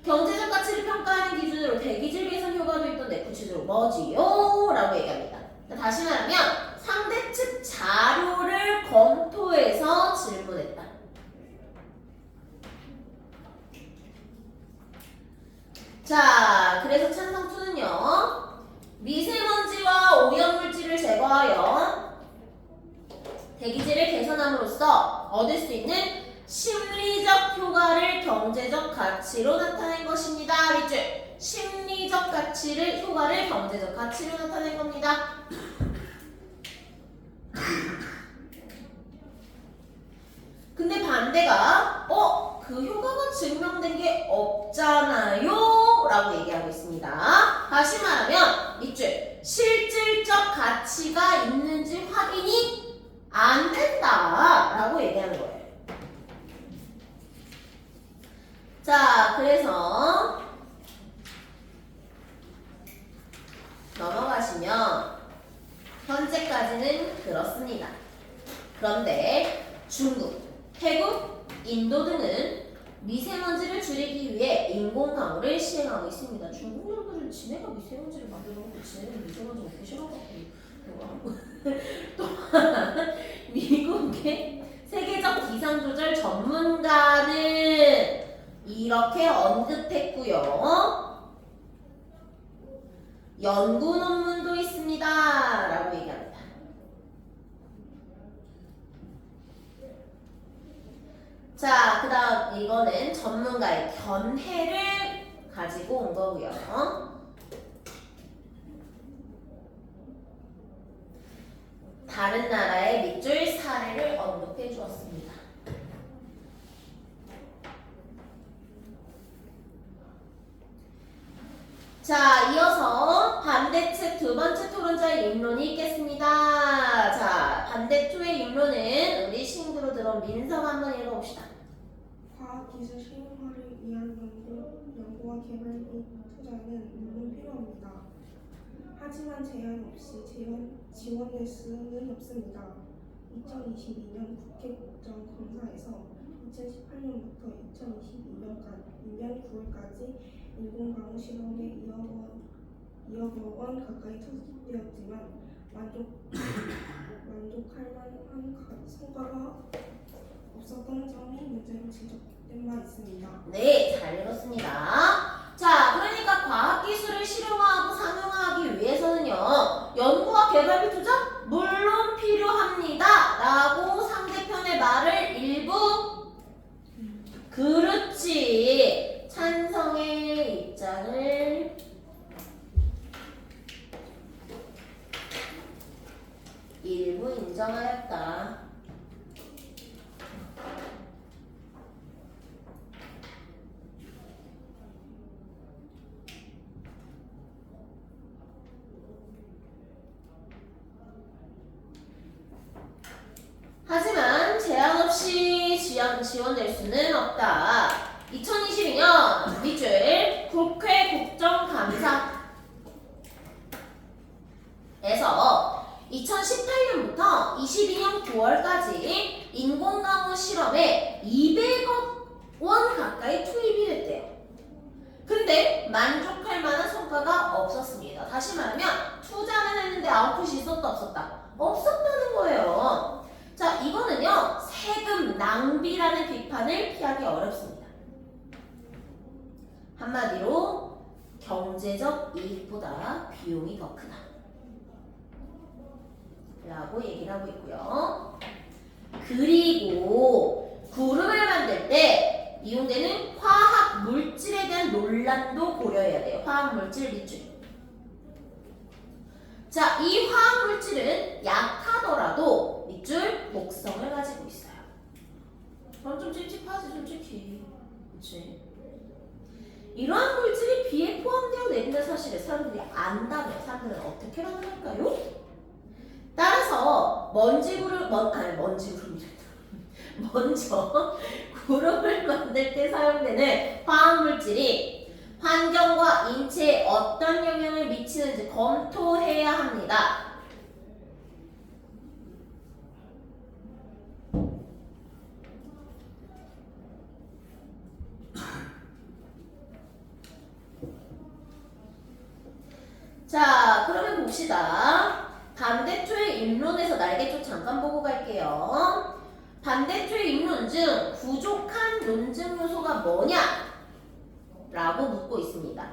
경제적 가치를 평가하는 기준으로 대기질 개선 효과도 있던데 구체적으로 뭐지요? 라고 얘기합니다. 다시 말하면 상대 측 자료를 검토해서 질문했다. 자, 그래서 찬성2는요. 미세먼지와 오염물질을 제거하여 대기질을 개선함으로써 얻을 수 있는 심리적 효과를 경제적 가치로 나타낸 것입니다. 밑줄. 심리적 효과를 경제적 가치로 나타낸 겁니다. 근데 반대가 그 효과가 증명된 게 없잖아요 라고 얘기하고 있습니다. 다시 말하면 밑줄 실질적 가치가 있는지 확인이 안 된다 라고 얘기하는 거예요. 자, 그래서 넘어가시면 현재까지는 그렇습니다. 그런데 중국, 태국, 인도 등은 미세먼지를 줄이기 위해 인공강우를 시행하고 있습니다. 중국 놈들은 지네가 미세먼지를 만들어놓고 지네는 미세먼지 먹기 싫어갖고 또한 미국의 세계적 기상조절 전문가는 이렇게 언급했고요. 연구 논문도 있습니다. 라고 얘기합니다. 자, 그 다음 이거는 전문가의 견해를 가지고 온 거고요. 다른 나라의 밑줄 사례를 언급해 주었습니다. 자, 이어서 반대측 두 번째 토론자의 입론이 있겠습니다. 자, 반대2의 입론은 우리 신규로 들어온 민석 한번 읽어봅시다. 과학기술 실용화를 위한 연구와 개발 및 투자는 물론 필요합니다. 하지만 제한 없이 지원될 수는 없습니다. 2022년 국회 국정감사에서 2018년부터 2022년 9월까지 인공강우 실험에 2억 원 가까이 투입되었지만 만족할 만한 성과가 없었던 점이 문제로 지적된 바 있습니다. 네, 잘 읽었습니다. 자, 그러니까 과학기술을 실용화하고 상용화하기 위해서는요, 연구와 개발 및 투자? 물론 필요합니다. 라고 상대편의 말을 일부 그렇지. 찬성의 입장을 일부 인정하였다. 하지만 제한 없이 지원될 수는 없다. 2022년 밑줄 국회 국정감사에서 2018년부터 22년 9월까지 인공강우 실험에 200억 원 가까이 투입이 됐대요. 근데 만족할 만한 성과가 없었습니다. 다시 말하면 투자는 했는데 아웃풋이 있었다 없었다? 없었다는 거예요. 자, 이거는요 세금 낭비라는 비판을 피하기 어렵습니다. 한마디로 경제적 이익보다 비용이 더 크다 라고 얘기를 하고 있고요. 그리고 구름을 만들 때 이용되는 화학 물질에 대한 논란도 고려해야 돼요. 화학 물질 밑줄. 자, 이 화학 물질은 약하더라도 밑줄 독성을 가지고 있어요. 그럼 좀 찝찝하지, 솔직히. 그치? 이러한 물질이 비에 포함되어 내린다는 사실을 사람들이 안다면 사람들은 어떻게 반응할까요? 따라서 먼저 구름을 만들 때 사용되는 화학물질이 환경과 인체에 어떤 영향을 미치는지 검토해야 합니다. 자, 그러면 봅시다. 반대초의 입론에서 날개쪽 잠깐 보고 갈게요. 반대초의 입론 중 부족한 논증 요소가 뭐냐? 라고 묻고 있습니다.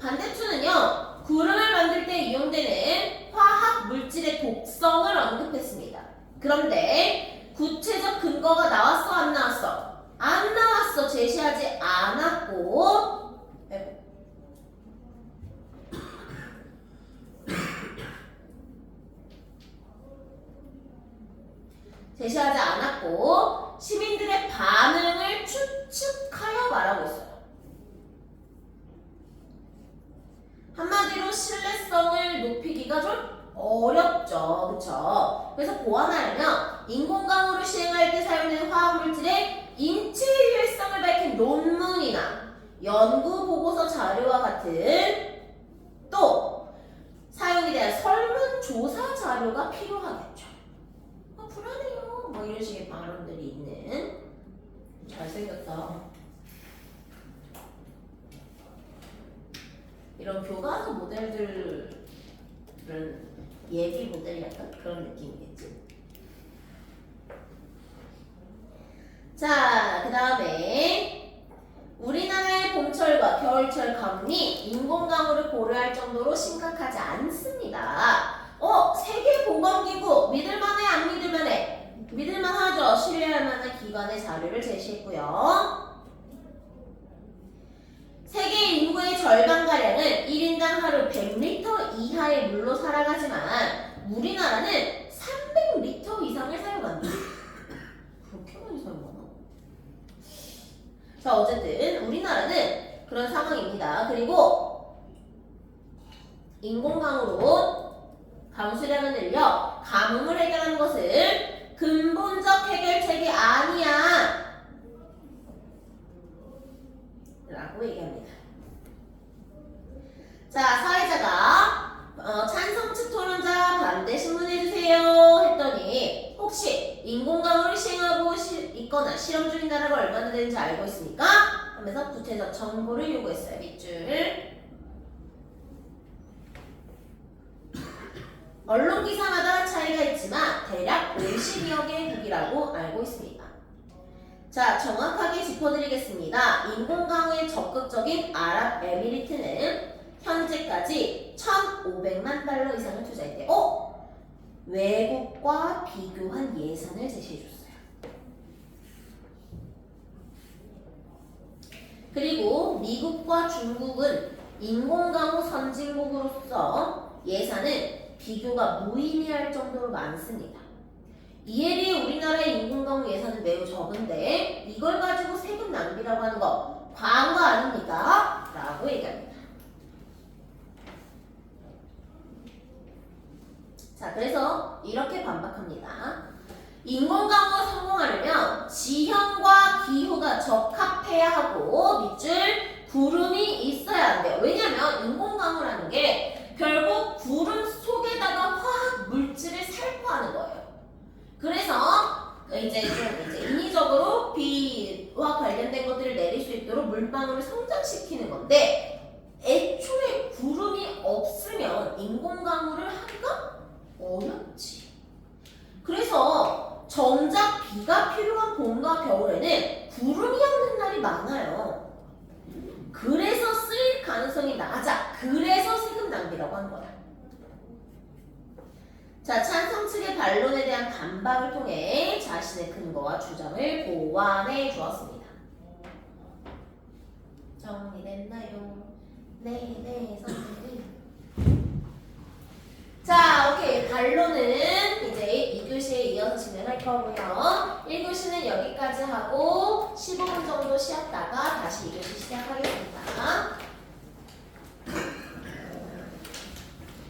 반대초는요, 구름을 만들 때 이용되는 화학 물질의 독성을 언급했습니다. 그런데 구체적 근거가 나왔어, 안 나왔어? 안 나왔어. 제시하지 않았고, 제시하지 않았고 시민들의 반응을 추측하여 말하고 있어요. 한마디로 신뢰성을 높이기가 좀 어렵죠. 그쵸? 그래서 보완하려면 인공강우를 시행할 때 사용되는 화학물질의 인체 유해성을 밝힌 논문이나 연구보고서 자료와 같은 또 사용에 대한 설문조사 자료가 필요하겠죠. 불안해요. 뭐 이런 식의 발언들이 있는. 잘생겼다. 이런 교과서 모델들은 예비 모델 약간 그런 느낌이겠지. 자, 그 다음에 우리나라의 봄철과 겨울철 감리 인공강우를 고려할 정도로 심각하지 않습니다. 세계보건기구 믿을만해 안 믿을만해? 믿을만하죠. 신뢰할 만한 기관의 자료를 제시했고요. 세계 인구의 절반가량은 1인당 하루 100리터 이하의 물로 살아가지만 우리나라는 300리터 이상을 사용한다. 그렇게 많이 사용하나? 자, 어쨌든 우리나라는 그런 상황입니다. 그리고 인공강우로 강수량을 늘려 가뭄을 해결하는 것은 근본적 해결책이 아니야 라고 얘기합니다. 자, 사회자가 찬성측 토론자 반대 신문해주세요 했더니 혹시 인공강우를 시행하고 있거나 실험 중인 나라가 얼마나 되는지 알고 있습니까? 하면서 구체적 정보를 요구했어요. 밑줄. 언론 기사마다 차이가 있지만 대략 50여 개국이라고 알고 있습니다. 자, 정확하게 짚어드리겠습니다. 인공강우에 적극적인 아랍에미리트는 현재까지 1,500만 달러 이상을 투자했대. 외국과 비교한 예산을 제시해줬어요. 그리고 미국과 중국은 인공강우 선진국으로서 예산은 비교가 무의미할 정도로 많습니다. 이에 비해 우리나라의 인공강우 예산은 매우 적은데 이걸 가지고 세금 낭비라고 하는 거 과한 거 아닙니까? 라고 얘기합니다. 자, 그래서 이렇게 반박합니다. 인공강우가 성공하려면 지형과 기후가 적합해야 하고 밑줄 구름이 있어야 한대요. 왜냐면 인공강우라는 게 결국 구름 속에다가 화학 물질을 살포하는 거예요. 그래서 이제 인위적으로 비와 관련된 것들을 내릴 수 있도록 물방울을 성장시키는 건데 애초에 구름이 없으면 인공강우를 하기가 어렵지. 그래서 정작 비가 필요한 봄과 겨울에는 구름이 없는 날이 많아요. 그래서 쓰일 가능성이 낮아. 그래서 세금 낭비라고 한 거야. 자, 찬성 측의 반론에 대한 반박을 통해 자신의 근거와 주장을 보완해 주었습니다. 정리됐나요? 네, 선생님. 자, 오케이. 반론은 이제 2교시에 이어서 진행할 거고요. 1교시는 여기까지 하고 15분 정도 쉬었다가 다시 2교시 시작하겠습니다.